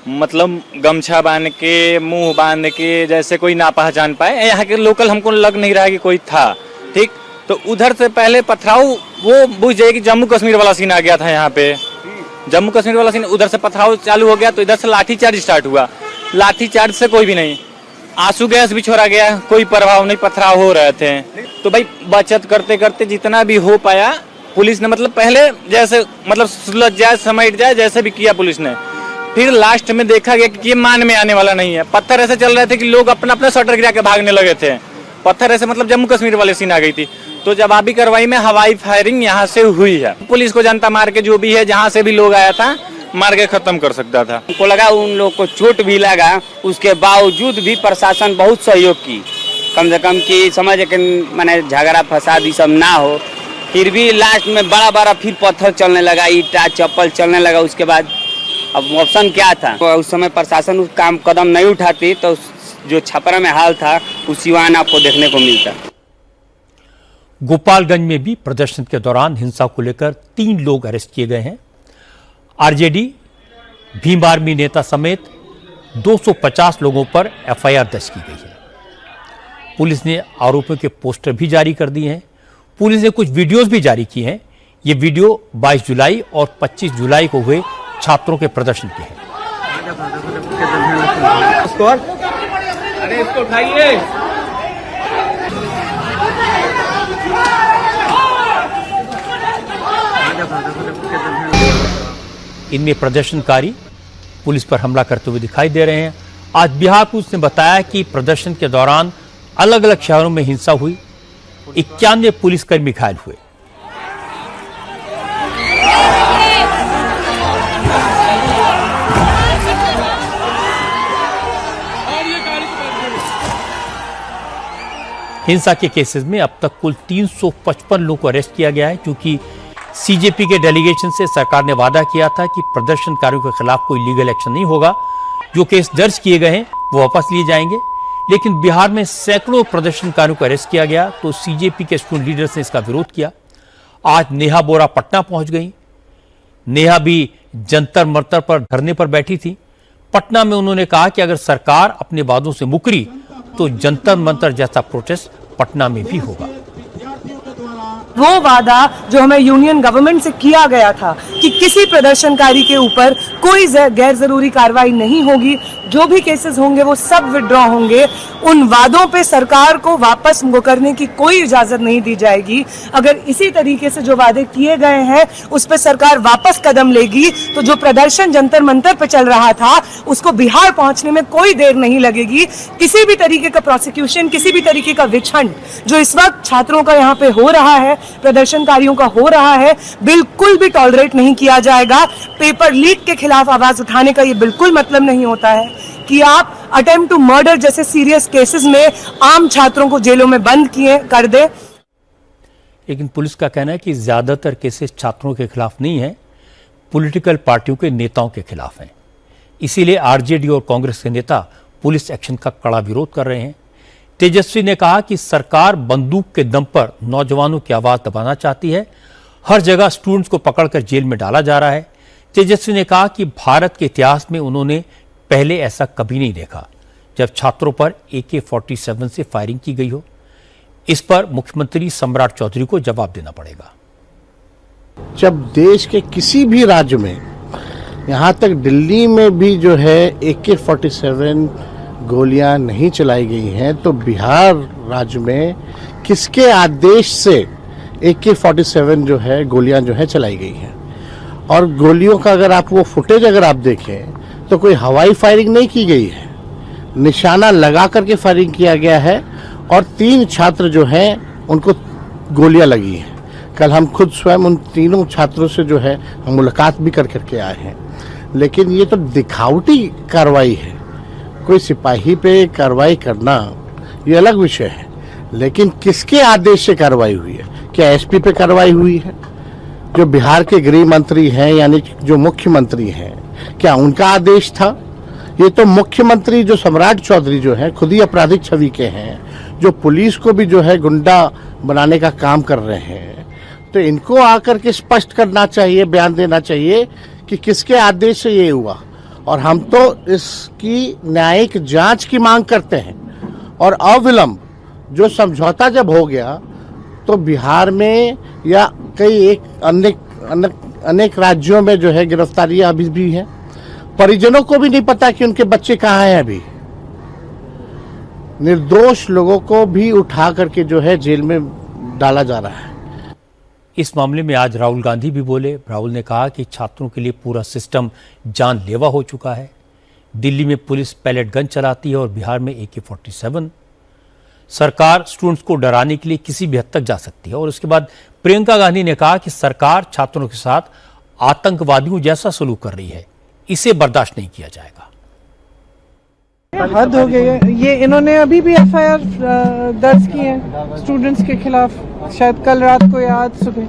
S: मतलब गमछा बांध के, मुंह बांध के, जैसे कोई ना पहचान पाए। यहाँ के लोकल हमको लग नहीं रहा कि कोई था, ठीक। तो उधर से पहले पथराव, वो बुझ जाए कि जम्मू कश्मीर वाला सीन आ गया था यहाँ पे। जम्मू कश्मीर वाला सीन, उधर से पथराव चालू हो गया तो इधर से लाठीचार्ज स्टार्ट हुआ। लाठीचार्ज से कोई भी नहीं, आंसू गैस भी छोड़ा गया, कोई प्रभाव नहीं, पथराव हो रहे थे। तो भाई बचत करते करते जितना भी हो पाया पुलिस ने, मतलब पहले जैसे मतलब सुलझ जाए, समेट जाए, जैसे भी किया पुलिस ने। फिर लास्ट में देखा गया कि ये मान में आने वाला नहीं है। पत्थर ऐसे चल रहे थे कि लोग अपना अपना शटर गिरा के भागने लगे थे। पत्थर ऐसे मतलब जम्मू कश्मीर वाले सीन आ गई थी। तो जवाबी कार्रवाई में हवाई फायरिंग यहाँ से हुई है। पुलिस को जनता मार के, जो भी है जहाँ से भी लोग आया था मार के खत्म कर सकता था।
T: उनको लगा उन लोग को चोट भी लगा, उसके बावजूद भी प्रशासन बहुत सहयोग की, कम से कम की समझ के मैंने झगड़ा फसाद ये सब ना हो। फिर भी लास्ट में बड़ा बड़ा फिर पत्थर चलने लगा, ईटा चप्पल चलने लगा। उसके बाद अब ऑप्शन क्या था? तो उस समय प्रशासन उस काम कदम नहीं उठाती तो जो छपरा में हाल था उस सिवान आपको देखने को मिलता।
A: गोपालगंज में भी प्रदर्शन के दौरान हिंसा को लेकर 3 लोग अरेस्ट किए गए हैं। RJD भीम आर्मी नेता समेत 250 लोगों पर एफआईआर दर्ज की गई है। पुलिस ने आरोपियों के पोस्टर भी जारी कर दिए हैं। पुलिस ने कुछ वीडियोस भी जारी किए हैं। ये वीडियो 22 जुलाई और 25 जुलाई को हुए छात्रों के प्रदर्शन के हैं।
L: अरे इसको उठाइए।
A: इनमें प्रदर्शनकारी पुलिस पर हमला करते हुए दिखाई दे रहे हैं। आज बिहार पुलिस ने बताया कि प्रदर्शन के दौरान अलग अलग शहरों में हिंसा हुई, 91 पुलिसकर्मी घायल हुए। हिंसा के केसेस में अब तक कुल 355 लोगों को अरेस्ट किया गया है, क्योंकि सीजेपी के डेलीगेशन से सरकार ने वादा किया था कि प्रदर्शनकारियों के खिलाफ कोई लीगल एक्शन नहीं होगा। जो केस दर्ज किए गए हैं वो वापस लिए जाएंगे। लेकिन बिहार में सैकड़ों प्रदर्शनकारियों को अरेस्ट किया गया, तो सीजेपी के स्टूडेंट लीडर्स ने इसका विरोध किया। आज नेहा बोरा पटना पहुंच गई। नेहा भी जंतर मंतर पर धरने पर बैठी थी। पटना में उन्होंने कहा कि अगर सरकार अपने वादों से मुकरी तो जंतर मंतर जैसा प्रोटेस्ट पटना में भी होगा।
U: वो वादा जो हमें यूनियन गवर्नमेंट से किया गया था कि किसी प्रदर्शनकारी के ऊपर कोई गैर जरूरी कार्रवाई नहीं होगी, जो भी केसेस होंगे वो सब विड्रॉ होंगे, उन वादों पे सरकार को वापस मुकरने की कोई इजाजत नहीं दी जाएगी। अगर इसी तरीके से जो वादे किए गए हैं उस पर सरकार वापस कदम लेगी तो जो प्रदर्शन जंतर मंतर पे चल रहा था उसको बिहार पहुंचने में कोई देर नहीं लगेगी। किसी भी तरीके का प्रोसिक्यूशन, किसी भी तरीके का विछंड जो इस वक्त छात्रों का यहाँ पे हो रहा है, प्रदर्शनकारियों का हो रहा है, बिल्कुल भी टॉलरेट नहीं किया जाएगा। पेपर लीक के खिलाफ आवाज उठाने का ये बिल्कुल मतलब नहीं होता है कि आप अटेम्प्ट टू मर्डर जैसे सीरियस केसेस में आम छात्रों को जेलों में बंद कर दे।
A: लेकिन पुलिस का कहना है कि ज्यादातर केसेस छात्रों के खिलाफ नहीं है, पॉलिटिकल पार्टियों के नेताओं के खिलाफ हैं। इसीलिए आरजेडी और कांग्रेस के नेता पुलिस एक्शन का कड़ा विरोध कर रहे हैं। तेजस्वी ने कहा कि सरकार बंदूक के दम पर नौजवानों की आवाज दबाना चाहती है। हर जगह स्टूडेंट्स को पकड़कर जेल में डाला जा रहा है। तेजस्वी ने कहा कि भारत के इतिहास में उन्होंने पहले ऐसा कभी नहीं देखा जब छात्रों पर AK-47 से फायरिंग की गई हो। इस पर मुख्यमंत्री सम्राट चौधरी को जवाब देना पड़ेगा।
V: जब देश के किसी भी राज्य में, यहाँ तक दिल्ली में भी जो है AK-47 गोलियां नहीं चलाई गई हैं, तो बिहार राज्य में किसके आदेश से AK-47 जो है गोलियां जो है चलाई गई हैं? और गोलियों का अगर आप वो फुटेज अगर आप देखें तो कोई हवाई फायरिंग नहीं की गई है, निशाना लगा करके फायरिंग किया गया है। और 3 छात्र जो हैं उनको गोलियां लगी हैं। कल हम खुद स्वयं उन तीनों छात्रों से जो है हम मुलाकात भी करके आए हैं। लेकिन ये तो दिखावटी कार्रवाई है। कोई सिपाही पे कार्रवाई करना ये अलग विषय है, लेकिन किसके आदेश से कार्रवाई हुई है? क्या एसपी पे कार्रवाई हुई है? जो बिहार के गृह मंत्री हैं यानी जो मुख्यमंत्री हैं, क्या उनका आदेश था? ये तो मुख्यमंत्री जो सम्राट चौधरी जो है खुद ही आपराधिक छवि के हैं, जो पुलिस को भी जो है गुंडा बनाने का काम कर रहे हैं। तो इनको आकर के स्पष्ट करना चाहिए, बयान देना चाहिए कि किसके आदेश से ये हुआ। और हम तो इसकी न्यायिक जांच की मांग करते हैं। और अविलंब जो समझौता जब हो गया तो बिहार में या कई अनेक राज्यों में जो है गिरफ्तारियां अभी भी हैं। परिजनों को भी नहीं पता कि उनके बच्चे कहाँ हैं। अभी निर्दोष लोगों को भी उठा करके जो है जेल में डाला जा रहा है।
A: इस मामले में आज राहुल गांधी भी बोले। राहुल ने कहा कि छात्रों के लिए पूरा सिस्टम जानलेवा हो चुका है। दिल्ली में पुलिस पैलेट गन चलाती है और बिहार में AK-47। सरकार स्टूडेंट्स को डराने के लिए किसी भी हद तक जा सकती है। और उसके बाद प्रियंका गांधी ने कहा कि सरकार छात्रों के साथ आतंकवादियों जैसा सलूक कर रही है, इसे बर्दाश्त नहीं किया जाएगा।
W: हद हो गई है। ये इन्होंने अभी भी FIR दर्ज की है स्टूडेंट्स के खिलाफ, शायद कल रात को या आज सुबह,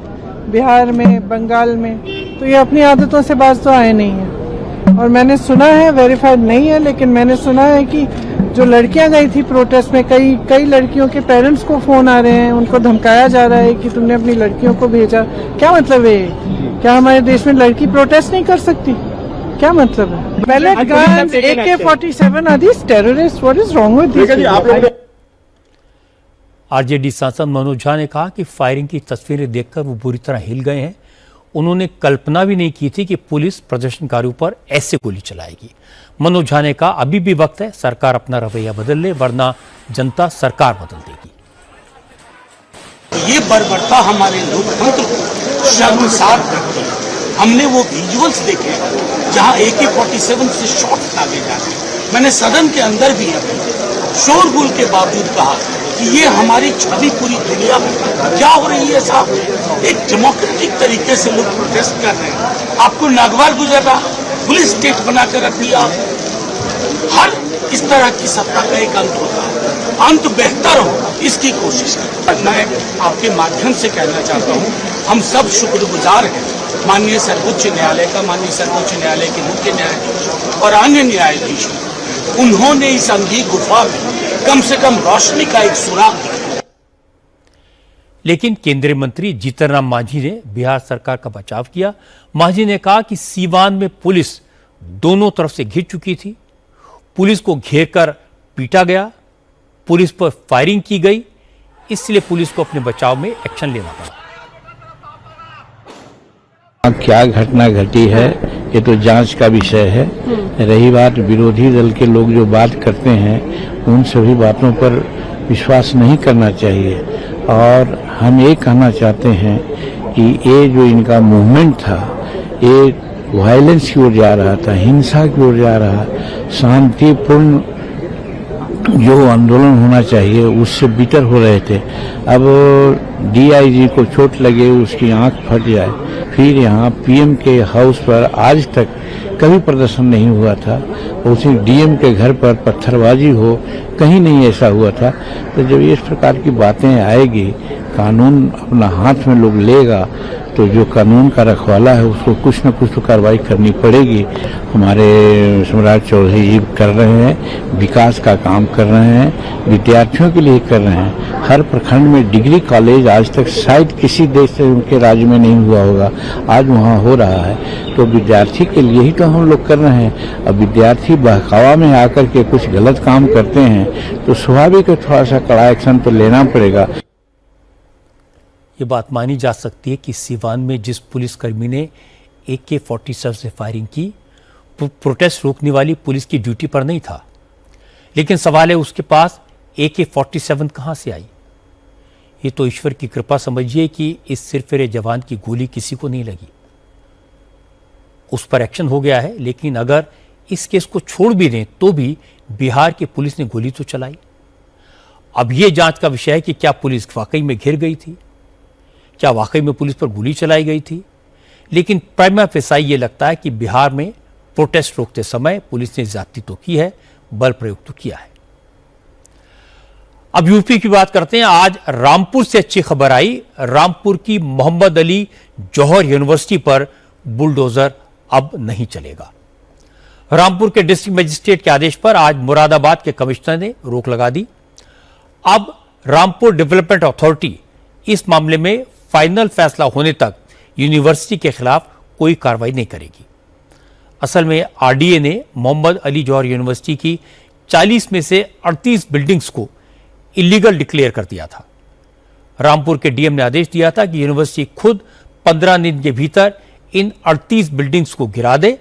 W: बिहार में, बंगाल में। तो ये अपनी आदतों से बाज तो आए नहीं है। और मैंने सुना है, वेरीफाइड नहीं है, लेकिन मैंने सुना है कि जो लड़कियां गई थी प्रोटेस्ट में, कई लड़कियों के पेरेंट्स को फोन आ रहे हैं, उनको धमकाया जा रहा है कि तुमने अपनी लड़कियों को भेजा। क्या मतलब है? क्या हमारे देश में लड़की प्रोटेस्ट नहीं कर सकती? क्या मतलब है? Pellet guns, AK-47 are these terrorists? What is wrong with these people?
A: RJD सांसद मनोज झा ने कहा कि फायरिंग की तस्वीरें देखकर वो बुरी तरह हिल गए हैं। उन्होंने कल्पना भी नहीं की थी कि पुलिस प्रदर्शनकारियों पर ऐसे गोली चलाएगी। मनोज झा ने कहा अभी भी वक्त है, सरकार अपना रवैया बदल ले, वरना जनता सरकार बदल देगी।
H: ये बर्बरता हमारे लोकतंत्र को शर्मसार करती है। हमने वो विजुअल्स देखे जहां AK-47 से शॉट दागे जा रहे हैं। मैंने सदन के अंदर भी शोरगुल के बावजूद कहा कि ये हमारी छवि पूरी दुनिया में क्या हो रही है साहब। एक डेमोक्रेटिक तरीके से लोग प्रोटेस्ट कर रहे हैं, आपको नागवार गुजर रहा, पुलिस स्टेट बनाकर रख दिया। हर इस तरह की सत्ता का एक अंत होता है, अंत बेहतर हो इसकी कोशिश करें। मैं आपके माध्यम से कहना चाहता हूँ, हम सब शुक्रगुजार हैं माननीय सर्वोच्च न्यायालय का, माननीय सर्वोच्च न्यायालय के मुख्य न्यायाधीश और अन्य न्यायाधीश। उन्होंने इस अंधी गुफा में कम से कम रोशनी का एक सुराग दिखाया।
A: लेकिन केंद्रीय मंत्री जीतन राम मांझी ने बिहार सरकार का बचाव किया। मांझी ने कहा कि सीवान में पुलिस दोनों तरफ से घिर चुकी थी, पुलिस को घेरकर पीटा गया, पुलिस पर फायरिंग की गई, इसलिए पुलिस को अपने बचाव में एक्शन लेना पड़ा।
V: क्या घटना घटी है ये तो जांच का विषय है। रही बात विरोधी दल के लोग जो बात करते हैं, उन सभी बातों पर विश्वास नहीं करना चाहिए। और हम ये कहना चाहते हैं कि ये जो इनका मूवमेंट था, ये वायलेंस की ओर जा रहा था, हिंसा की ओर जा रहा, शांतिपूर्ण जो आंदोलन होना चाहिए उससे बितर हो रहे थे। अब DIG को चोट लगे, उसकी आंख फट जाए, फिर यहाँ PM के हाउस पर आज तक कभी प्रदर्शन नहीं हुआ था, उसी DM के घर पर पत्थरबाजी हो, कहीं नहीं ऐसा हुआ था। तो जब इस प्रकार की बातें आएगी, कानून अपना हाथ में लोग लेगा, तो जो कानून का रखवाला है उसको कुछ न कुछ तो कार्रवाई करनी पड़ेगी। हमारे सम्राट चौधरी जी कर रहे हैं, विकास का काम कर रहे हैं, विद्यार्थियों के लिए कर रहे हैं। हर प्रखंड में डिग्री कॉलेज आज तक शायद किसी देश से उनके राज्य में नहीं हुआ होगा, आज वहाँ हो रहा है। तो विद्यार्थी के लिए ही तो हम लोग कर रहे हैं। अब विद्यार्थी बहकावा में आकर के कुछ गलत काम करते हैं तो स्वाभाविक है थोड़ा सा कड़ा एक्शन तो लेना पड़ेगा।
A: ये बात मानी जा सकती है कि सीवान में जिस पुलिसकर्मी ने AK-47 से फायरिंग की, प्रोटेस्ट रोकने वाली पुलिस की ड्यूटी पर नहीं था, लेकिन सवाल है उसके पास AK-47 कहां से आई। ये तो ईश्वर की कृपा समझिए कि इस सिरफिरे जवान की गोली किसी को नहीं लगी, उस पर एक्शन हो गया है। लेकिन अगर इस केस को छोड़ भी दें तो भी बिहार की पुलिस ने गोली तो चलाई। अब यह जांच का विषय है कि क्या पुलिस वाकई में घिर गई थी, क्या वाकई में पुलिस पर गोली चलाई गई थी। लेकिन प्राइमा फेसाई ये लगता है कि बिहार में प्रोटेस्ट रोकते समय पुलिस ने ज्यादती तो की है, बल प्रयोग तो किया है। अब यूपी की बात करते हैं। आज रामपुर से अच्छी खबर आई। रामपुर की मोहम्मद अली जौहर यूनिवर्सिटी पर बुलडोजर अब नहीं चलेगा। रामपुर के डिस्ट्रिक्ट मजिस्ट्रेट के आदेश पर आज मुरादाबाद के कमिश्नर ने रोक लगा दी। अब रामपुर डेवलपमेंट अथॉरिटी इस मामले में फाइनल फैसला होने तक यूनिवर्सिटी के खिलाफ कोई कार्रवाई नहीं करेगी। असल में RDA ने मोहम्मद अली जौहर यूनिवर्सिटी की 40 में से 38 बिल्डिंग्स को इलीगल डिक्लेयर कर दिया था। रामपुर के DM ने आदेश दिया था कि यूनिवर्सिटी खुद 15 दिन के भीतर इन 38 बिल्डिंग्स को गिरा दे,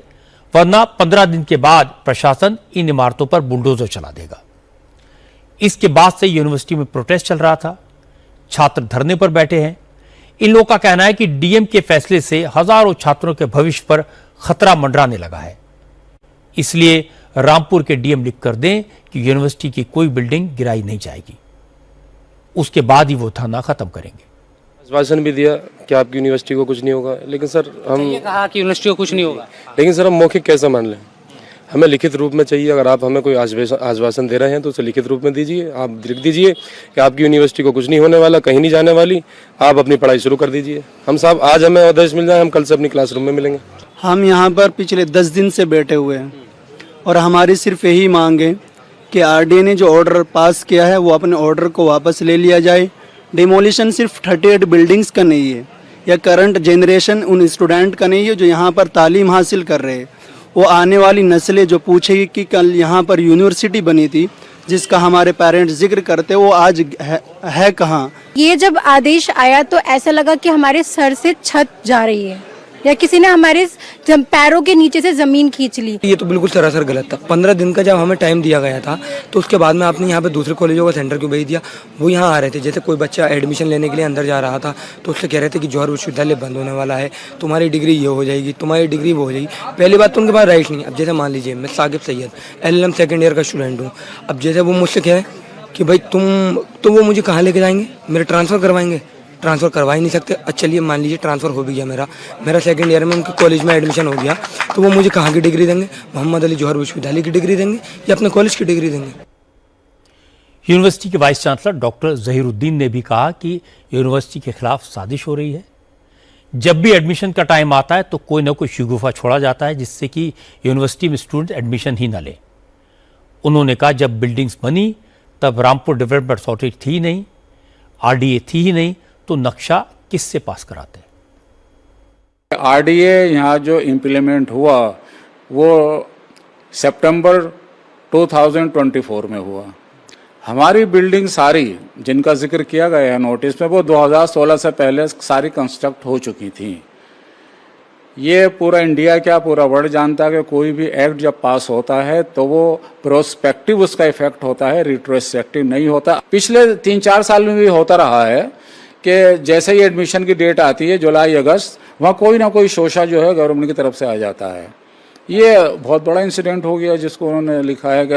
A: वरना 15 दिन के बाद प्रशासन इन इमारतों पर बुलडोजर चला देगा। इसके बाद से यूनिवर्सिटी में प्रोटेस्ट चल रहा था, छात्र धरने पर बैठे हैं। इन लोगों का कहना है कि DM के फैसले से हजारों छात्रों के भविष्य पर खतरा मंडराने लगा है, इसलिए रामपुर के DM लिख कर दें कि यूनिवर्सिटी की कोई बिल्डिंग गिराई नहीं जाएगी, उसके बाद ही वो धरना खत्म करेंगे।
B: आश्वासन भी दिया कि आपकी यूनिवर्सिटी को कुछ नहीं होगा, लेकिन सर हम
D: ये कहा कि यूनिवर्सिटी को कुछ नहीं होगा,
B: लेकिन सर हम मौखिक कैसे मान लें? हमें लिखित रूप में चाहिए। अगर आप हमें कोई आश्वासन दे रहे हैं तो उसे लिखित रूप में दीजिए। आप लिख दीजिए कि आपकी यूनिवर्सिटी को कुछ नहीं होने वाला, कहीं नहीं जाने वाली, आप अपनी पढ़ाई शुरू कर दीजिए। हम साहब आज हमें आदेश मिल जाए, हम कल से अपनी क्लासरूम में मिलेंगे।
F: हम यहाँ पर पिछले 10 दिन से बैठे हुए हैं और हमारी सिर्फ यही मांग है कि RDA ने जो ऑर्डर पास किया है वो अपने ऑर्डर को वापस ले लिया जाए। डिमोलिशन सिर्फ 38 बिल्डिंग्स का नहीं है या करंट जनरेशन उन स्टूडेंट का नहीं है जो यहाँ पर तालीम हासिल कर रहे हैं। वो आने वाली नस्लें जो पूछेगी कि कल यहाँ पर यूनिवर्सिटी बनी थी जिसका हमारे पेरेंट्स जिक्र करते, वो आज है कहाँ।
C: ये जब आदेश आया तो ऐसा लगा कि हमारे सर से छत जा रही है या किसी ने हमारे पैरों के नीचे से जमीन खींच ली।
I: ये तो बिल्कुल सरासर गलत था। 15 दिन का जब हमें टाइम दिया गया था तो उसके बाद में आपने यहाँ पे दूसरे कॉलेजों का सेंटर क्यों भेज दिया। वो यहाँ आ रहे थे, जैसे कोई बच्चा एडमिशन लेने के लिए अंदर जा रहा था तो उससे कह रहे थे कि जौहर विश्वविद्यालय बंद होने वाला है, तुम्हारी डिग्री ये हो जाएगी, तुम्हारी डिग्री वो हो जाएगी। पहली बात तो उनके पास राइट नहीं। अब जैसे मान लीजिए मैं Saqib Syed LLM second year का स्टूडेंट हूँ। अब जैसे वो मुझसे कहें कि भाई तुम वो मुझे कहाँ लेके जाएंगे, मेरे ट्रांसफ़र करवाएंगे, ट्रांसफ़र करवा ही नहीं सकते। अच्छा चलिए मान लीजिए ट्रांसफ़र हो भी गया, मेरा सेकंड ईयर में उनके कॉलेज में एडमिशन हो गया, तो वो मुझे कहाँ की डिग्री देंगे, मोहम्मद अली जौहर विश्वविद्यालय की डिग्री देंगे या अपने कॉलेज की डिग्री देंगे।
A: यूनिवर्सिटी के वाइस चांसलर डॉक्टर जहीरुद्दीन ने भी कहा कि यूनिवर्सिटी के खिलाफ साजिश हो रही है। जब भी एडमिशन का टाइम आता है तो कोई ना कोई शिगुफा छोड़ा जाता है जिससे कि यूनिवर्सिटी में स्टूडेंट एडमिशन ही ना ले। उन्होंने कहा जब बिल्डिंग्स बनी तब रामपुर डेवलपमेंट अथॉरिटी थी नहीं, RDA थी ही नहीं, तो नक्शा किससे पास कराते?
J: RDA यहाँ जो इम्प्लीमेंट हुआ वो सितंबर 2024 में हुआ। हमारी बिल्डिंग सारी जिनका जिक्र किया गया है नोटिस में वो 2016 से पहले सारी कंस्ट्रक्ट हो चुकी थी। ये पूरा इंडिया क्या पूरा वर्ल्ड जानता है कि कोई भी एक्ट जब पास होता है तो वो प्रोस्पेक्टिव उसका इफेक्ट होता है, रिट्रोस्पेक्टिव नहीं होता। पिछले 3-4 साल में भी होता रहा है कि जैसे ही एडमिशन की डेट आती है जुलाई अगस्त, वहाँ कोई ना कोई शोषा जो है गवर्नमेंट की तरफ से आ जाता है। ये बहुत बड़ा इंसिडेंट हो गया जिसको उन्होंने लिखा है कि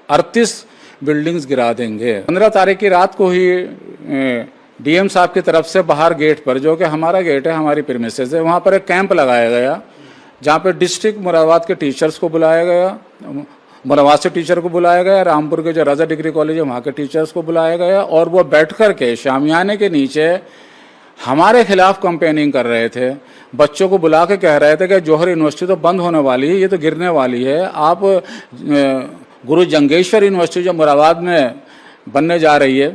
J: 38 बिल्डिंग्स गिरा देंगे। 15 तारीख की रात को ही DM साहब की तरफ से बाहर गेट पर, जो कि हमारा गेट है, हमारी प्रीमिसेस है, वहाँ पर एक कैंप लगाया गया जहाँ पर डिस्ट्रिक्ट मुरादाबाद के टीचर्स को बुलाया गया, मुरादाबाद से टीचर को बुलाया गया, रामपुर के जो राजा डिग्री कॉलेज है वहाँ के टीचर्स को बुलाया गया, और वो बैठ कर के शामियाने के नीचे हमारे खिलाफ कंपेनिंग कर रहे थे। बच्चों को बुला के कह रहे थे कि जौहर यूनिवर्सिटी तो बंद होने वाली है, ये तो गिरने वाली है, आप गुरु जंगेश्वर यूनिवर्सिटी जो मुरादाबाद में बनने जा रही है,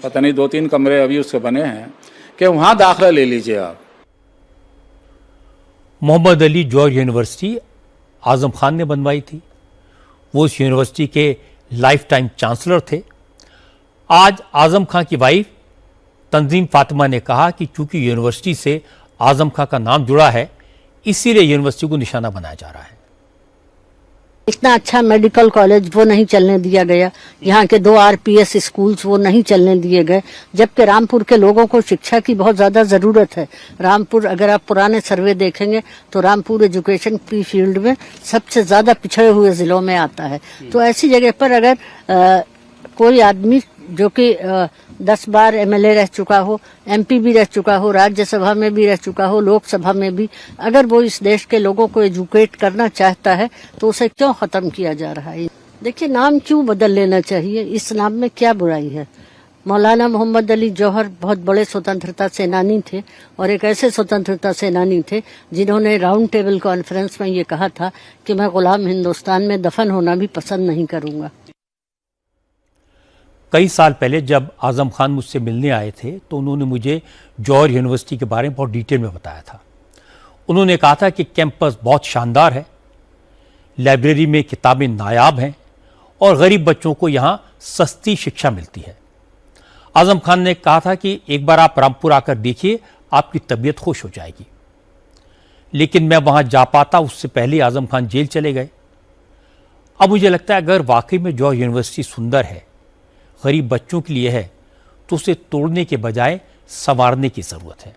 J: पता नहीं 2-3 कमरे अभी उसके बने हैं, कि वहाँ दाखिला ले लीजिए आप।
A: मोहम्मद अली जौहर यूनिवर्सिटी आजम खान ने बनवाई थी। वो उस यूनिवर्सिटी के लाइफ टाइम चांसलर थे। आज आजम खां की वाइफ तंजीम फातिमा ने कहा कि चूंकि यूनिवर्सिटी से आजम खां का नाम जुड़ा है इसीलिए यूनिवर्सिटी को निशाना बनाया जा रहा है।
X: इतना अच्छा मेडिकल कॉलेज वो नहीं चलने दिया गया, यहाँ के 2 RPS स्कूल्स वो नहीं चलने दिए गए, जबकि रामपुर के लोगों को शिक्षा की बहुत ज़्यादा ज़रूरत है। रामपुर, अगर आप पुराने सर्वे देखेंगे तो रामपुर एजुकेशन की फील्ड में सबसे ज़्यादा पिछड़े हुए ज़िलों में आता है। तो ऐसी जगह पर अगर कोई आदमी जो कि 10 बार MLA रह चुका हो, MP भी रह चुका हो, राज्यसभा में भी रह चुका हो, लोकसभा में भी, अगर वो इस देश के लोगों को एजुकेट करना चाहता है तो उसे क्यों ख़त्म किया जा रहा है? देखिए, नाम क्यों बदल लेना चाहिए? इस नाम में क्या बुराई है? मौलाना मोहम्मद अली जौहर बहुत बड़े स्वतंत्रता सेनानी थे और एक ऐसे स्वतंत्रता सेनानी थे जिन्होंने राउंड टेबल कॉन्फ्रेंस में ये कहा था कि मैं गुलाम हिंदुस्तान में दफन होना भी पसंद नहीं करूँगा।
A: कई साल पहले जब आजम खान मुझसे मिलने आए थे तो उन्होंने मुझे जौहर यूनिवर्सिटी के बारे में बहुत डिटेल में बताया था। उन्होंने कहा था कि कैंपस बहुत शानदार है, लाइब्रेरी में किताबें नायाब हैं और गरीब बच्चों को यहाँ सस्ती शिक्षा मिलती है। आजम खान ने कहा था कि एक बार आप रामपुर आकर देखिए, आपकी तबीयत खुश हो जाएगी। लेकिन मैं वहाँ जा पाता उससे पहले आजम खान जेल चले गए। अब मुझे लगता है अगर वाकई में जौहर यूनिवर्सिटी सुंदर है, गरीब बच्चों के लिए है, तो उसे तोड़ने के बजाय संवारने की ज़रूरत है।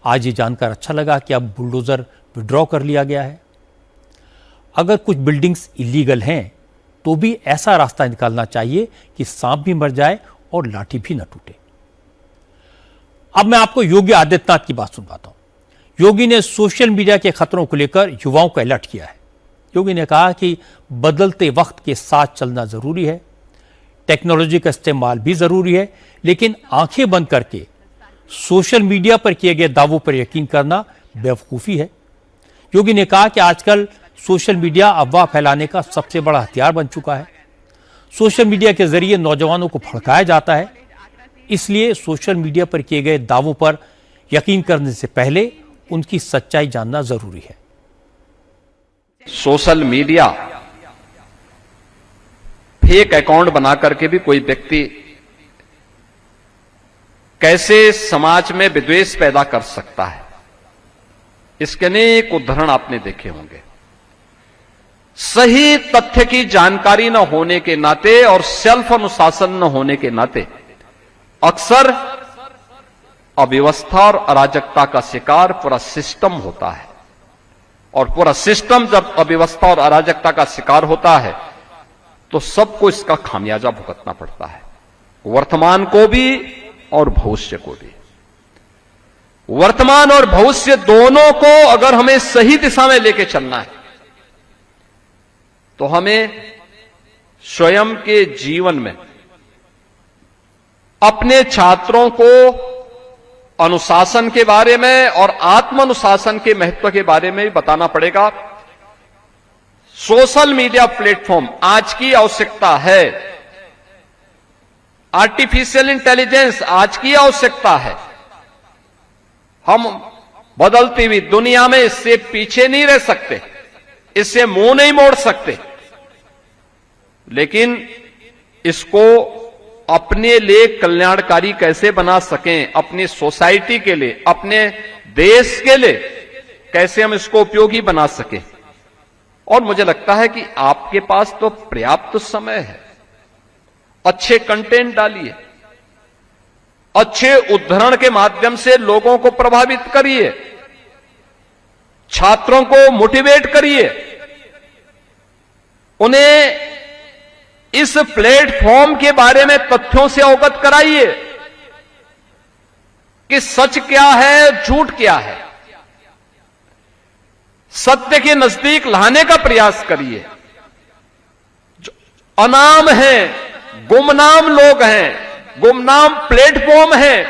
A: आज ये जानकर अच्छा लगा कि अब बुलडोज़र विड्रॉ कर लिया गया है। अगर कुछ बिल्डिंग्स इलीगल हैं तो भी ऐसा रास्ता निकालना चाहिए कि सांप भी मर जाए और लाठी भी न टूटे। अब मैं आपको योगी आदित्यनाथ की बात सुनवाता हूं। योगी ने सोशल मीडिया के खतरों को लेकर युवाओं को अलर्ट किया है। योगी ने कहा कि बदलते वक्त के साथ चलना जरूरी है, टेक्नोलॉजी का इस्तेमाल भी जरूरी है, लेकिन आंखें बंद करके सोशल मीडिया पर किए गए दावों पर यकीन करना बेवकूफ़ी है। योगी ने कहा कि आजकल सोशल मीडिया अफवाह फैलाने का सबसे बड़ा हथियार बन चुका है। सोशल मीडिया के जरिए नौजवानों को भड़काया जाता है, इसलिए सोशल मीडिया पर किए गए दावों पर यकीन करने से पहले उनकी सच्चाई जानना जरूरी है।
E: सोशल मीडिया फेक अकाउंट बना करके भी कोई व्यक्ति कैसे समाज में विद्वेष पैदा कर सकता है, इसके अनेक उदाहरण आपने देखे होंगे। सही तथ्य की जानकारी न होने के नाते और सेल्फ अनुशासन न होने के नाते अक्सर अव्यवस्था और अराजकता का शिकार पूरा सिस्टम होता है, और पूरा सिस्टम जब अव्यवस्था और अराजकता का शिकार होता है तो सबको इसका खामियाजा भुगतना पड़ता है, वर्तमान को भी और भविष्य को भी। वर्तमान और भविष्य दोनों को अगर हमें सही दिशा में लेके चलना है तो हमें स्वयं के जीवन में अपने छात्रों को अनुशासन के बारे में और आत्म अनुशासन के महत्व के बारे में भी बताना पड़ेगा। सोशल मीडिया प्लेटफॉर्म आज की आवश्यकता है, आर्टिफिशियल इंटेलिजेंस आज की आवश्यकता है। हम बदलती हुई दुनिया में इससे पीछे नहीं रह सकते, इससे मुंह नहीं मोड़ सकते, लेकिन इसको अपने लिए कल्याणकारी कैसे बना सकें, अपनी सोसाइटी के लिए, अपने देश के लिए कैसे हम इसको उपयोगी बना सकें। और मुझे लगता है कि आपके पास तो पर्याप्त समय है, अच्छे कंटेंट डालिए, अच्छे उद्धरण के माध्यम से लोगों को प्रभावित करिए, छात्रों को मोटिवेट करिए, उन्हें इस प्लेटफॉर्म के बारे में तथ्यों से अवगत कराइए कि सच क्या है, झूठ क्या है, सत्य के नजदीक लाने का प्रयास करिए। जो अनाम हैं, गुमनाम लोग हैं, गुमनाम प्लेटफॉर्म हैं,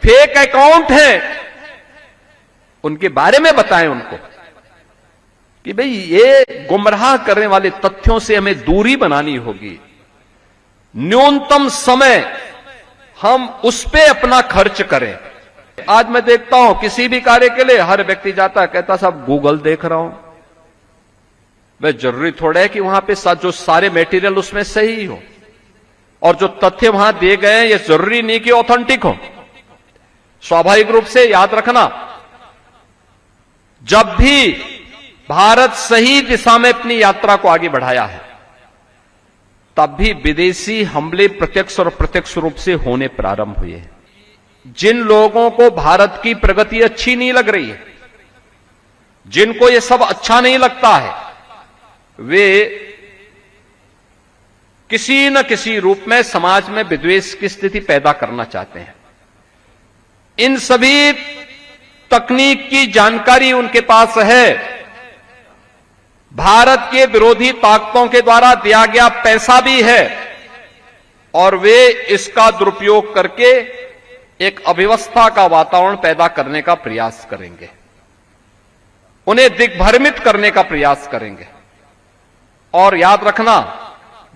E: फेक अकाउंट हैं, उनके बारे में बताएं उनको कि भाई ये गुमराह करने वाले तथ्यों से हमें दूरी बनानी होगी। न्यूनतम समय हम उस पे अपना खर्च करें। आज मैं देखता हूं किसी भी कार्य के लिए हर व्यक्ति जाता है, कहता साहब गूगल देख रहा हूं। वह जरूरी थोड़ा है कि वहां पे जो सारे मटेरियल उसमें सही हो, और जो तथ्य वहां दिए गए हैं ये जरूरी नहीं कि ऑथेंटिक हो। स्वाभाविक रूप से याद रखना, जब भी भारत सही दिशा में अपनी यात्रा को आगे बढ़ाया है तब भी विदेशी हमले प्रत्यक्ष और अप्रत्यक्ष रूप से होने प्रारंभ हुए हैं। जिन लोगों को भारत की प्रगति अच्छी नहीं लग रही है, जिनको ये सब अच्छा नहीं लगता है, वे किसी न किसी रूप में समाज में विद्वेष की स्थिति पैदा करना चाहते हैं। इन सभी तकनीक की जानकारी उनके पास है। भारत के विरोधी ताकतों के द्वारा दिया गया पैसा भी है, और वे इसका दुरुपयोग करके एक अव्यवस्था का वातावरण पैदा करने का प्रयास करेंगे, उन्हें दिग्भ्रमित करने का प्रयास करेंगे। और याद रखना,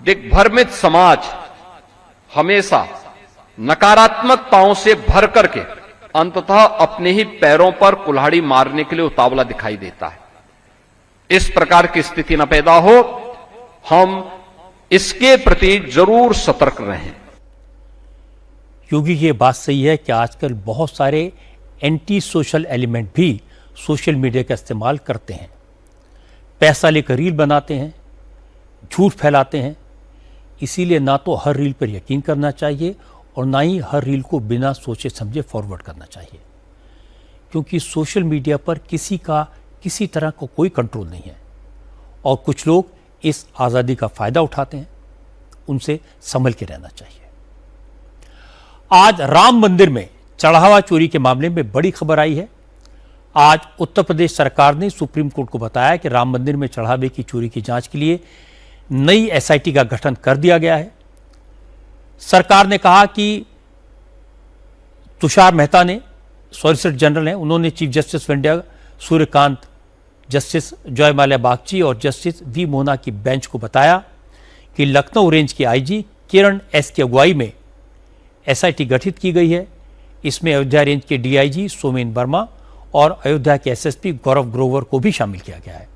E: दिग्भ्रमित समाज हमेशा नकारात्मकताओं से भर करके अंततः अपने ही पैरों पर कुल्हाड़ी मारने के लिए उतावला दिखाई देता है। इस प्रकार की स्थिति न पैदा हो, हम इसके प्रति जरूर सतर्क रहें।
A: क्योंकि ये बात सही है कि आजकल बहुत सारे एंटी सोशल एलिमेंट भी सोशल मीडिया का इस्तेमाल करते हैं, पैसा लेकर रील बनाते हैं, झूठ फैलाते हैं। इसीलिए ना तो हर रील पर यकीन करना चाहिए और ना ही हर रील को बिना सोचे समझे फॉरवर्ड करना चाहिए, क्योंकि सोशल मीडिया पर किसी का किसी तरह का कोई कंट्रोल नहीं है और कुछ लोग इस आज़ादी का फ़ायदा उठाते हैं। उनसे संभल के रहना चाहिए। आज राम मंदिर में चढ़ावा चोरी के मामले में बड़ी खबर आई है। आज उत्तर प्रदेश सरकार ने सुप्रीम कोर्ट को बताया कि राम मंदिर में चढ़ावे की चोरी की जांच के लिए नई एसआईटी का गठन कर दिया गया है। सरकार ने कहा कि तुषार मेहता ने, सॉलिसिटर जनरल हैं, उन्होंने chief justice of India Suryakant, justice Joymalya Bagchi और जस्टिस वी मोहना की बेंच को बताया कि लखनऊ रेंज के आईजी किरण एस की अगुवाई में एसआईटी गठित की गई है। इसमें अयोध्या रेंज के डीआईजी सोमेन वर्मा और अयोध्या के एसएसपी गौरव ग्रोवर को भी शामिल किया गया है।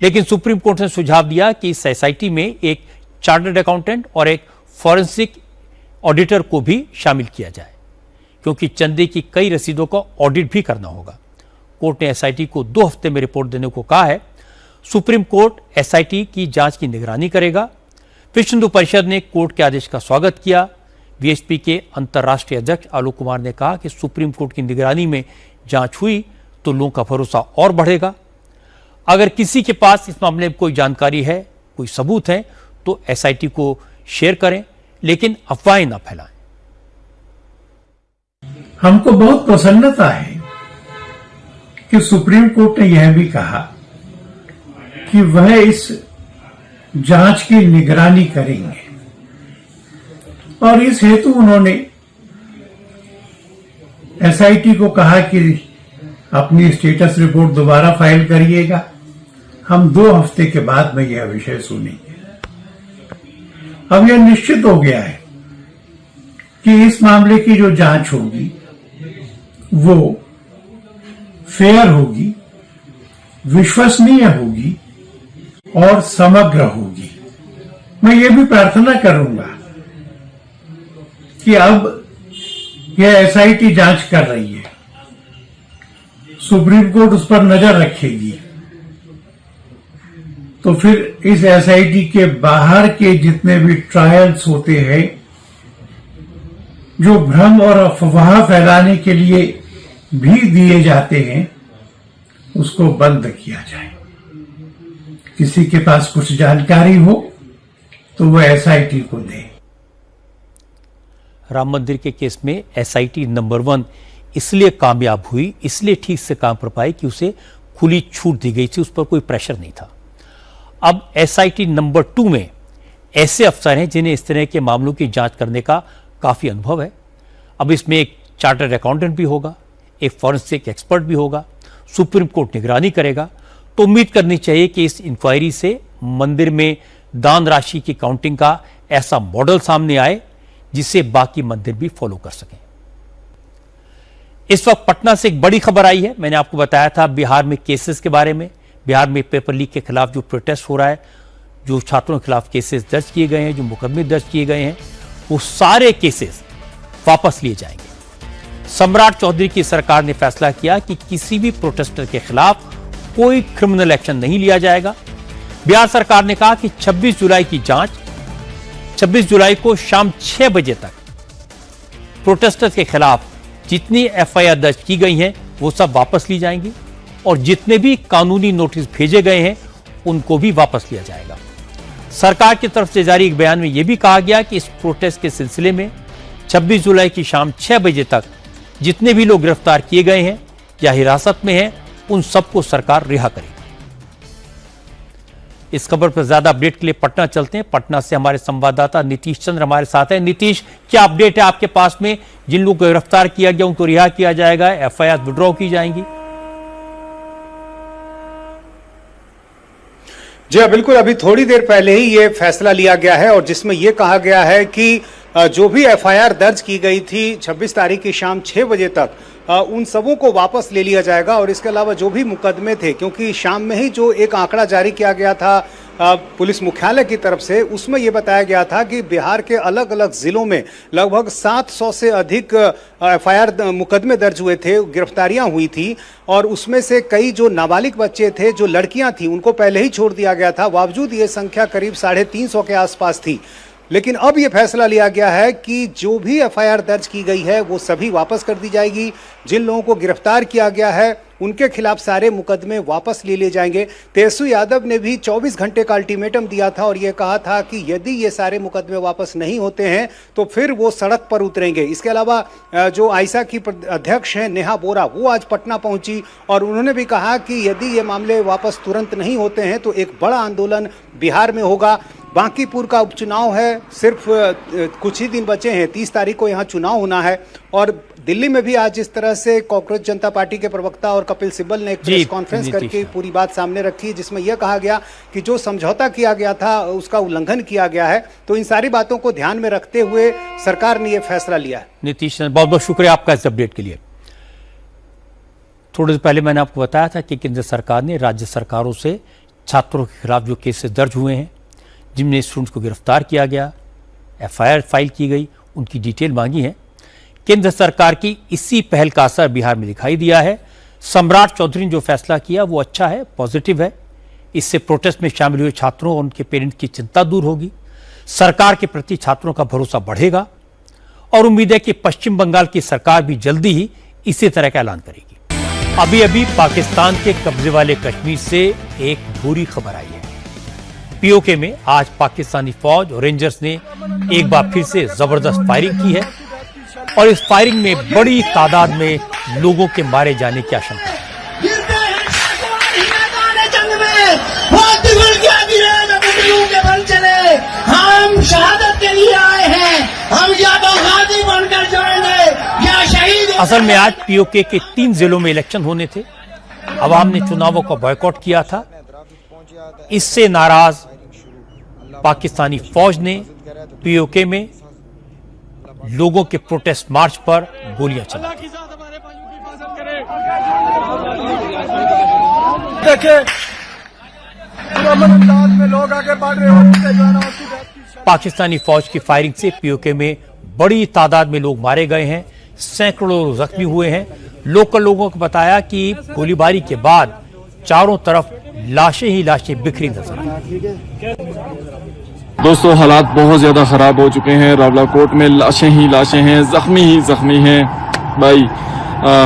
A: लेकिन सुप्रीम कोर्ट ने सुझाव दिया कि इस एसआईटी में एक चार्टर्ड अकाउंटेंट और एक फॉरेंसिक ऑडिटर को भी शामिल किया जाए, क्योंकि चंदे की कई रसीदों का ऑडिट भी करना होगा। कोर्ट ने एसआईटी को 2 हफ्ते में रिपोर्ट देने को कहा है। सुप्रीम कोर्ट एसआईटी की जांच की निगरानी करेगा। विश्व हिंदू परिषद ने कोर्ट के आदेश का स्वागत किया। वीएचपी के अंतर्राष्ट्रीय अध्यक्ष आलोक कुमार ने कहा कि सुप्रीम कोर्ट की निगरानी में जांच हुई तो लोगों का भरोसा और बढ़ेगा। अगर किसी के पास इस मामले में कोई जानकारी है, कोई सबूत है, तो एसआईटी को शेयर करें, लेकिन अफवाहें ना फैलाएं।
L: हमको बहुत प्रसन्नता है कि सुप्रीम कोर्ट ने यह भी कहा कि वह इस जांच की निगरानी करेंगे और इस हेतु उन्होंने एसआईटी को कहा कि अपनी स्टेटस रिपोर्ट दोबारा फाइल करिएगा। हम 2 हफ्ते के बाद में यह विषय सुनेंगे। अब यह निश्चित हो गया है कि इस मामले की जो जांच होगी वो फेयर होगी, विश्वसनीय होगी और समग्र होगी। मैं ये भी प्रार्थना करूंगा कि अब यह एसआईटी जांच कर रही है, सुप्रीम कोर्ट उस पर नजर रखेगी, तो फिर इस एसआईटी के बाहर के जितने भी ट्रायल्स होते हैं जो भ्रम और अफवाह फैलाने के लिए भी दिए जाते हैं, उसको बंद किया जाए। किसी के पास कुछ जानकारी हो तो वह एसआईटी को दे।
A: राम मंदिर के केस में एसआईटी नंबर 1 इसलिए कामयाब हुई, इसलिए ठीक से काम कर पाई कि उसे खुली छूट दी गई थी, उस पर कोई प्रेशर नहीं था। अब एसआईटी नंबर 2 में ऐसे अफसर हैं जिन्हें इस तरह के मामलों की जांच करने का काफी अनुभव है। अब इसमें एक चार्टर्ड अकाउंटेंट भी होगा, एक फॉरेंसिक एक्सपर्ट भी होगा, सुप्रीम कोर्ट निगरानी करेगा। तो उम्मीद करनी चाहिए कि इस इंक्वायरी से मंदिर में दान राशि की काउंटिंग का ऐसा मॉडल सामने आए जिसे बाकी मंदिर भी फॉलो कर सकें। इस वक्त पटना से एक बड़ी खबर आई है। मैंने आपको बताया था बिहार में केसेस के बारे में। बिहार में पेपर लीक के खिलाफ जो प्रोटेस्ट हो रहा है, जो छात्रों के खिलाफ केसेस दर्ज किए गए हैं, जो मुकदमे दर्ज किए गए हैं, वो सारे केसेस वापस लिए जाएंगे। सम्राट चौधरी की सरकार ने फैसला किया कि किसी भी प्रोटेस्टर के खिलाफ कोई क्रिमिनल एक्शन नहीं लिया जाएगा। बिहार सरकार ने कहा कि 26 जुलाई की जांच, 26 जुलाई को शाम 6 बजे तक प्रोटेस्टर्स के खिलाफ जितनी एफआईआर दर्ज की गई हैं वो सब वापस ली जाएंगी और जितने भी कानूनी नोटिस भेजे गए हैं उनको भी वापस लिया जाएगा। सरकार की तरफ से जारी एक बयान में यह भी कहा गया कि इस प्रोटेस्ट के सिलसिले में 26 जुलाई की शाम 6 बजे तक जितने भी लोग गिरफ्तार किए गए हैं या हिरासत में हैं उन सबको सरकार रिहा करेगी। इस खबर पर ज्यादा अपडेट के लिए पटना चलते हैं। पटना से हमारे संवाददाता नीतीश चंद्र हमारे साथ हैं। नीतीश, क्या अपडेट है आपके पास में? जिन लोगों को गिरफ्तार किया गया उनको रिहा किया जाएगा, एफआईआर विड्रॉ की जाएंगी?
G: जी हाँ, बिल्कुल। अभी थोड़ी देर पहले ही ये फैसला लिया गया है और जिसमें ये कहा गया है कि जो भी एफआईआर दर्ज की गई थी 26 तारीख की शाम 6 बजे तक, उन सबों को वापस ले लिया जाएगा। और इसके अलावा जो भी मुकदमे थे, क्योंकि शाम में ही जो एक आंकड़ा जारी किया गया था पुलिस मुख्यालय की तरफ से, उसमें यह बताया गया था कि बिहार के अलग अलग जिलों में लगभग 700 से अधिक एफआईआर मुकदमे दर्ज हुए थे, गिरफ्तारियां हुई थी और उसमें से कई जो नाबालिग बच्चे थे, जो लड़कियां थी, उनको पहले ही छोड़ दिया गया था। बावजूद ये संख्या करीब 350 के आसपास थी। लेकिन अब यह फैसला लिया गया है कि जो भी एफआईआर दर्ज की गई है वो सभी वापस कर दी जाएगी। जिन लोगों को गिरफ्तार किया गया है उनके खिलाफ सारे मुकदमे वापस ले लिए जाएंगे। तेजस्वी यादव ने भी 24 घंटे का अल्टीमेटम दिया था और यह कहा था कि यदि ये सारे मुकदमे वापस नहीं होते हैं तो फिर वो सड़क पर उतरेंगे। इसके अलावा जो आइसा की अध्यक्ष हैं नेहा बोरा, वो आज पटना पहुंची और उन्होंने भी कहा कि यदि ये मामले वापस तुरंत नहीं होते हैं तो एक बड़ा आंदोलन बिहार में होगा। बांकीपुर का उपचुनाव है, सिर्फ कुछ ही दिन बचे हैं, 30 तारीख को यहाँ चुनाव होना है। और दिल्ली में भी आज जिस तरह से कांग्रेस जनता पार्टी के प्रवक्ता और कपिल सिब्बल ने एक प्रेस कॉन्फ्रेंस करके पूरी बात सामने रखी, जिसमें यह कहा गया कि जो समझौता किया गया था उसका उल्लंघन किया गया है। तो इन सारी बातों को ध्यान में रखते हुए सरकार ने यह फैसला लिया है।
A: नीतीश, बहुत बहुत शुक्रिया आपका इस अपडेट के लिए। थोड़ी देर पहले मैंने आपको बताया था कि केंद्र सरकार ने राज्य सरकारों से छात्रों के खिलाफ जो केसेस दर्ज हुए हैं, जिनमें स्टूडेंट्स को गिरफ्तार किया गया, एफआईआर फाइल की गई, उनकी डिटेल मांगी है। केंद्र सरकार की इसी पहल का असर बिहार में दिखाई दिया है। सम्राट चौधरी ने जो फैसला किया वो अच्छा है, पॉजिटिव है। इससे प्रोटेस्ट में शामिल हुए छात्रों और उनके पेरेंट्स की चिंता दूर होगी, सरकार के प्रति छात्रों का भरोसा बढ़ेगा और उम्मीद है कि पश्चिम बंगाल की सरकार भी जल्दी ही इसी तरह का ऐलान करेगी। अभी अभी पाकिस्तान के कब्जे वाले कश्मीर से एक बुरी खबर आई है। पीओके में आज पाकिस्तानी फौज और रेंजर्स ने एक बार फिर से जबरदस्त फायरिंग की है और इस फायरिंग में बड़ी तादाद में लोगों के मारे जाने की आशंका है।
K: हम शहादत के लिए आए हैं, हम या तो गाजी बनकर जाएंगे या शहीद।
A: असल में आज पीओके के 3 जिलों में इलेक्शन होने थे। अवाम ने चुनावों का बॉयकॉट किया था। इससे नाराज पाकिस्तानी फौज ने पीओके में लोगों के प्रोटेस्ट मार्च पर गोलियां चला दी।
K: में लोग आगे बढ़ रहे हो।
A: पाकिस्तानी फौज की फायरिंग से पीओके में बड़ी तादाद में लोग मारे गए हैं, सैकड़ों लोग जख्मी हुए हैं। लोकल लोगों को बताया कि गोलीबारी के बाद चारों तरफ लाशें ही लाशें बिखरी नजर आई।
M: दोस्तों, हालात बहुत ज्यादा खराब हो चुके हैं। रावलाकोट में लाशें ही लाशें हैं, जख्मी ही जख्मी हैं। भाई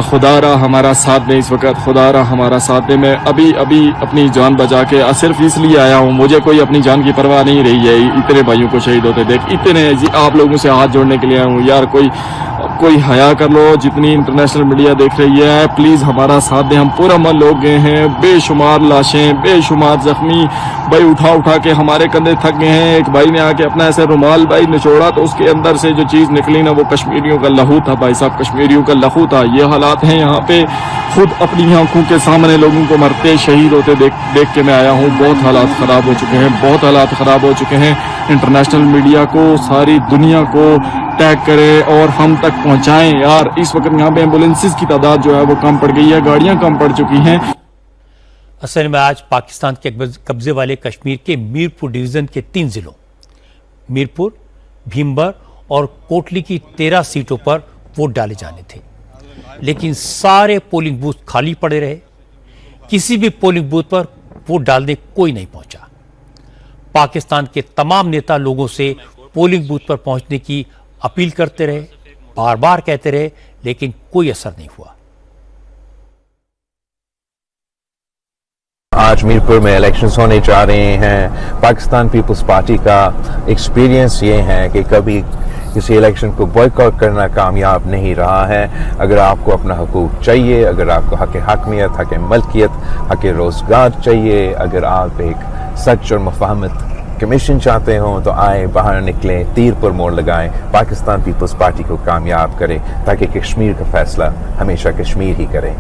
M: खुदा रहा हमारा साथ दे, इस वक्त खुदा रहा हमारा साथ दे। मैं अभी अपनी जान बचा के सिर्फ इसलिए आया हूँ, मुझे कोई अपनी जान की परवाह नहीं रही है। इतने भाइयों को शहीद होते देख, इतने आप लोगों से हाथ जोड़ने के लिए आया हूँ। यार कोई हया कर लो। जितनी इंटरनेशनल मीडिया देख रही है, प्लीज हमारा साथ दें। हम पूरा मन लोग गए हैं, बेशुमार लाशें, बेशुमार जख्मी। भाई उठा के हमारे कंधे थक गए हैं। एक भाई ने आके अपना ऐसे रुमाल भाई निचोड़ा तो उसके अंदर से जो चीज निकली ना, वो कश्मीरियों का लहू था। भाई साहब, कश्मीरियों का लहू था। ये हालात हैं यहाँ पे। खुद अपनी आंखों के सामने लोगों को मरते शहीद होते देख के मैं आया हूँ। बहुत हालात खराब हो चुके हैं, बहुत हालात खराब हो चुके हैं। इंटरनेशनल मीडिया को, सारी दुनिया को टैग करें और हम तक पहुंचाएं। यार इस वक्त यहाँ पे एम्बुलेंसेस की तादाद जो है वो कम पड़ गई है, गाड़ियां कम पड़ चुकी हैं।
A: असल में आज पाकिस्तान के कब्जे वाले कश्मीर के मीरपुर डिवीजन के 3 जिलों मीरपुर, भीमबर और कोटली की 13 सीटों पर वोट डाले जाने थे, लेकिन सारे पोलिंग बूथ खाली पड़े रहे। किसी भी पोलिंग बूथ पर वोट डालने कोई नहीं पहुंचा। पाकिस्तान के तमाम नेता लोगों से पोलिंग बूथ पर पहुंचने की अपील करते रहे, बार बार कहते रहे, लेकिन कोई असर नहीं हुआ।
N: आज मीरपुर में इलेक्शंस होने जा रहे हैं। पाकिस्तान पीपल्स पार्टी का एक्सपीरियंस ये है कि कभी किसी इलेक्शन को बॉयकॉट करना कामयाब नहीं रहा है। अगर आपको अपना हकूक चाहिए, अगर आपको हक हकमियत, हक मलकियत, हक रोजगार चाहिए, अगर आप एक सच और मुफाहमत कमीशन चाहते हो तो आए, बाहर निकलें, तीर पर मोड़ लगाएं, पाकिस्तान पीपल्स पार्टी को कामयाब करें ताकि कश्मीर का फैसला हमेशा कश्मीर ही करे।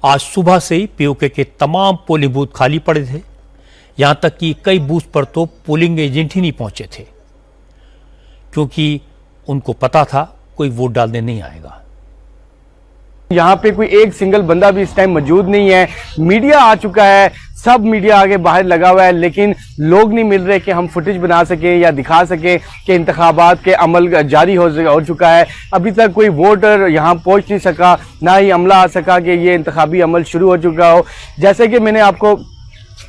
A: आज सुबह से ही पीओके के तमाम पोलिंग बूथ खाली पड़े थे। यहां तक कि कई बूथ पर तो पोलिंग एजेंट ही नहीं पहुंचे थे, क्योंकि उनको पता था कोई वोट डालने नहीं आएगा।
O: यहाँ पे कोई एक सिंगल बंदा भी इस टाइम मौजूद नहीं है। मीडिया आ चुका है, सब मीडिया आगे बाहर लगा हुआ है, लेकिन लोग नहीं मिल रहे कि हम फुटेज बना सके या दिखा सके कि इंतखाबात के अमल जारी हो चुका है। अभी तक कोई वोटर यहाँ पहुँच नहीं सका, ना ही अमला आ सका कि ये इंतखाबी अमल शुरू हो चुका हो। जैसे कि मैंने आपको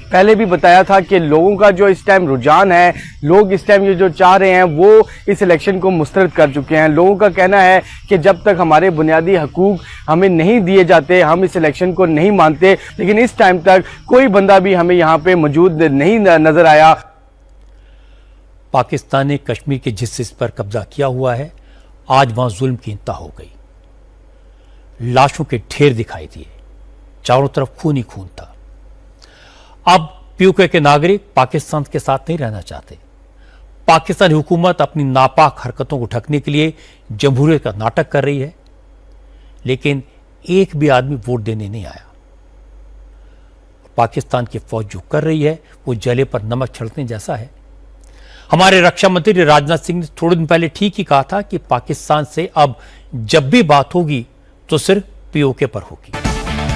O: पहले भी बताया था कि लोगों का जो इस टाइम रुझान है, लोग इस टाइम ये जो चाह रहे हैं वो इस इलेक्शन को मुस्तरद कर चुके हैं। लोगों का कहना है कि जब तक हमारे बुनियादी हकूक हमें नहीं दिए जाते, हम इस इलेक्शन को नहीं मानते। लेकिन इस टाइम तक कोई बंदा भी हमें यहाँ पे मौजूद नहीं नजर आया।
A: पाकिस्तान ने कश्मीर के जिस हिस्से पर कब्जा किया हुआ है, आज वहां जुल्म की इंतहा हो गई। लाशों के ढेर दिखाई दिए, चारों तरफ खून ही खून था। अब पीओके के नागरिक पाकिस्तान के साथ नहीं रहना चाहते। पाकिस्तानी हुकूमत अपनी नापाक हरकतों को ढकने के लिए जमहूरियत का नाटक कर रही है, लेकिन एक भी आदमी वोट देने नहीं आया। पाकिस्तान की फौज जो कर रही है वो जले पर नमक छिड़कने जैसा है। हमारे रक्षा मंत्री राजनाथ सिंह ने थोड़े दिन पहले ठीक ही कहा था कि पाकिस्तान से अब जब भी बात होगी तो सिर्फ पीओके पर होगी।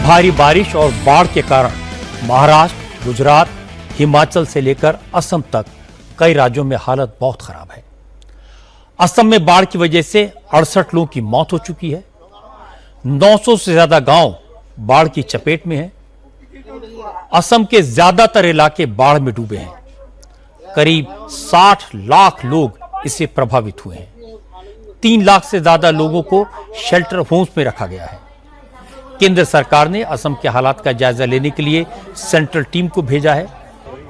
A: भारी बारिश और बाढ़ के कारण महाराष्ट्र, गुजरात, हिमाचल से लेकर असम तक कई राज्यों में हालत बहुत खराब है। असम में बाढ़ की वजह से 68 लोगों की मौत हो चुकी है। 900 से ज्यादा गांव बाढ़ की चपेट में हैं। असम के ज्यादातर इलाके बाढ़ में डूबे हैं। करीब 60 लाख लोग इससे प्रभावित हुए हैं। 3 लाख से ज्यादा लोगों को शेल्टर होम्स में रखा गया है। केंद्र सरकार ने असम के हालात का जायजा लेने के लिए सेंट्रल टीम को भेजा है।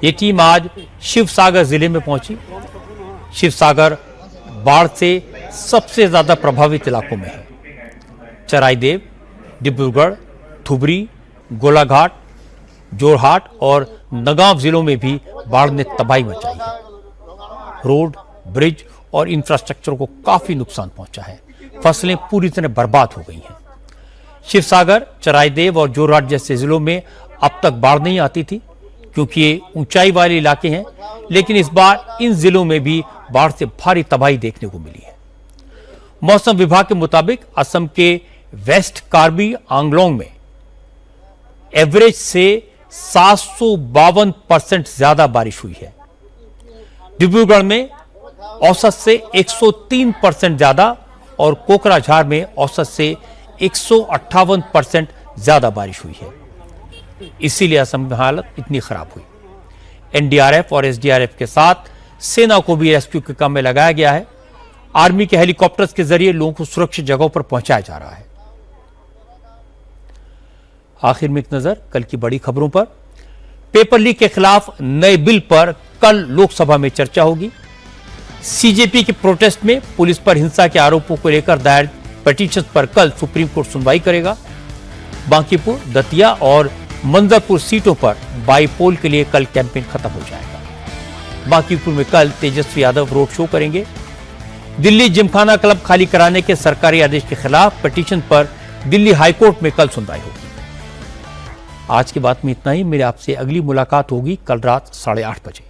A: ये टीम आज शिवसागर जिले में पहुंची। शिवसागर बाढ़ से सबसे ज्यादा प्रभावित इलाकों में है। चराईदेव, डिब्रूगढ़, धुबरी, गोलाघाट, जोरहाट और नगांव जिलों में भी बाढ़ ने तबाही मचाई है। रोड, ब्रिज और इंफ्रास्ट्रक्चर को काफी नुकसान पहुंचा है। फसलें पूरी तरह बर्बाद हो गई हैं। शिवसागर, चराईदेव और जोरहाट जैसे जिलों में अब तक बाढ़ नहीं आती थी क्योंकि ये ऊंचाई वाले इलाके हैं, लेकिन इस बार इन जिलों में भी बाढ़ से भारी तबाही देखने को मिली है। मौसम विभाग के मुताबिक असम के वेस्ट कार्बी आंगलोंग में एवरेज से 752% ज्यादा बारिश हुई है। डिब्रूगढ़ में औसत से 103% ज्यादा और कोकराझार में औसत से 158% ज्यादा बारिश हुई है। इसीलिए असम में हालत इतनी खराब हुई। एनडीआरएफ और एसडीआरएफ के साथ सेना को भी रेस्क्यू के काम में लगाया गया है। आर्मी के हेलीकॉप्टर्स के जरिए लोगों को सुरक्षित जगहों पर पहुंचाया जा रहा है। आखिर में एक नजर कल की बड़ी खबरों पर। पेपर लीक के खिलाफ नए बिल पर कल लोकसभा में चर्चा होगी। सीजेपी के प्रोटेस्ट में पुलिस पर हिंसा के आरोपों को लेकर दायर पिटीशन पर कल सुप्रीम कोर्ट सुनवाई करेगा। बांकीपुर, दतिया और मंजरपुर सीटों पर बाईपोल के लिए कल कैंपेन खत्म हो जाएगा। बांकीपुर में कल तेजस्वी यादव रोड शो करेंगे। दिल्ली जिमखाना क्लब खाली कराने के सरकारी आदेश के खिलाफ पिटीशन पर दिल्ली हाईकोर्ट में कल सुनवाई होगी। आज की बात में इतना ही। मेरे आपसे अगली मुलाकात होगी कल रात 8:30 बजे।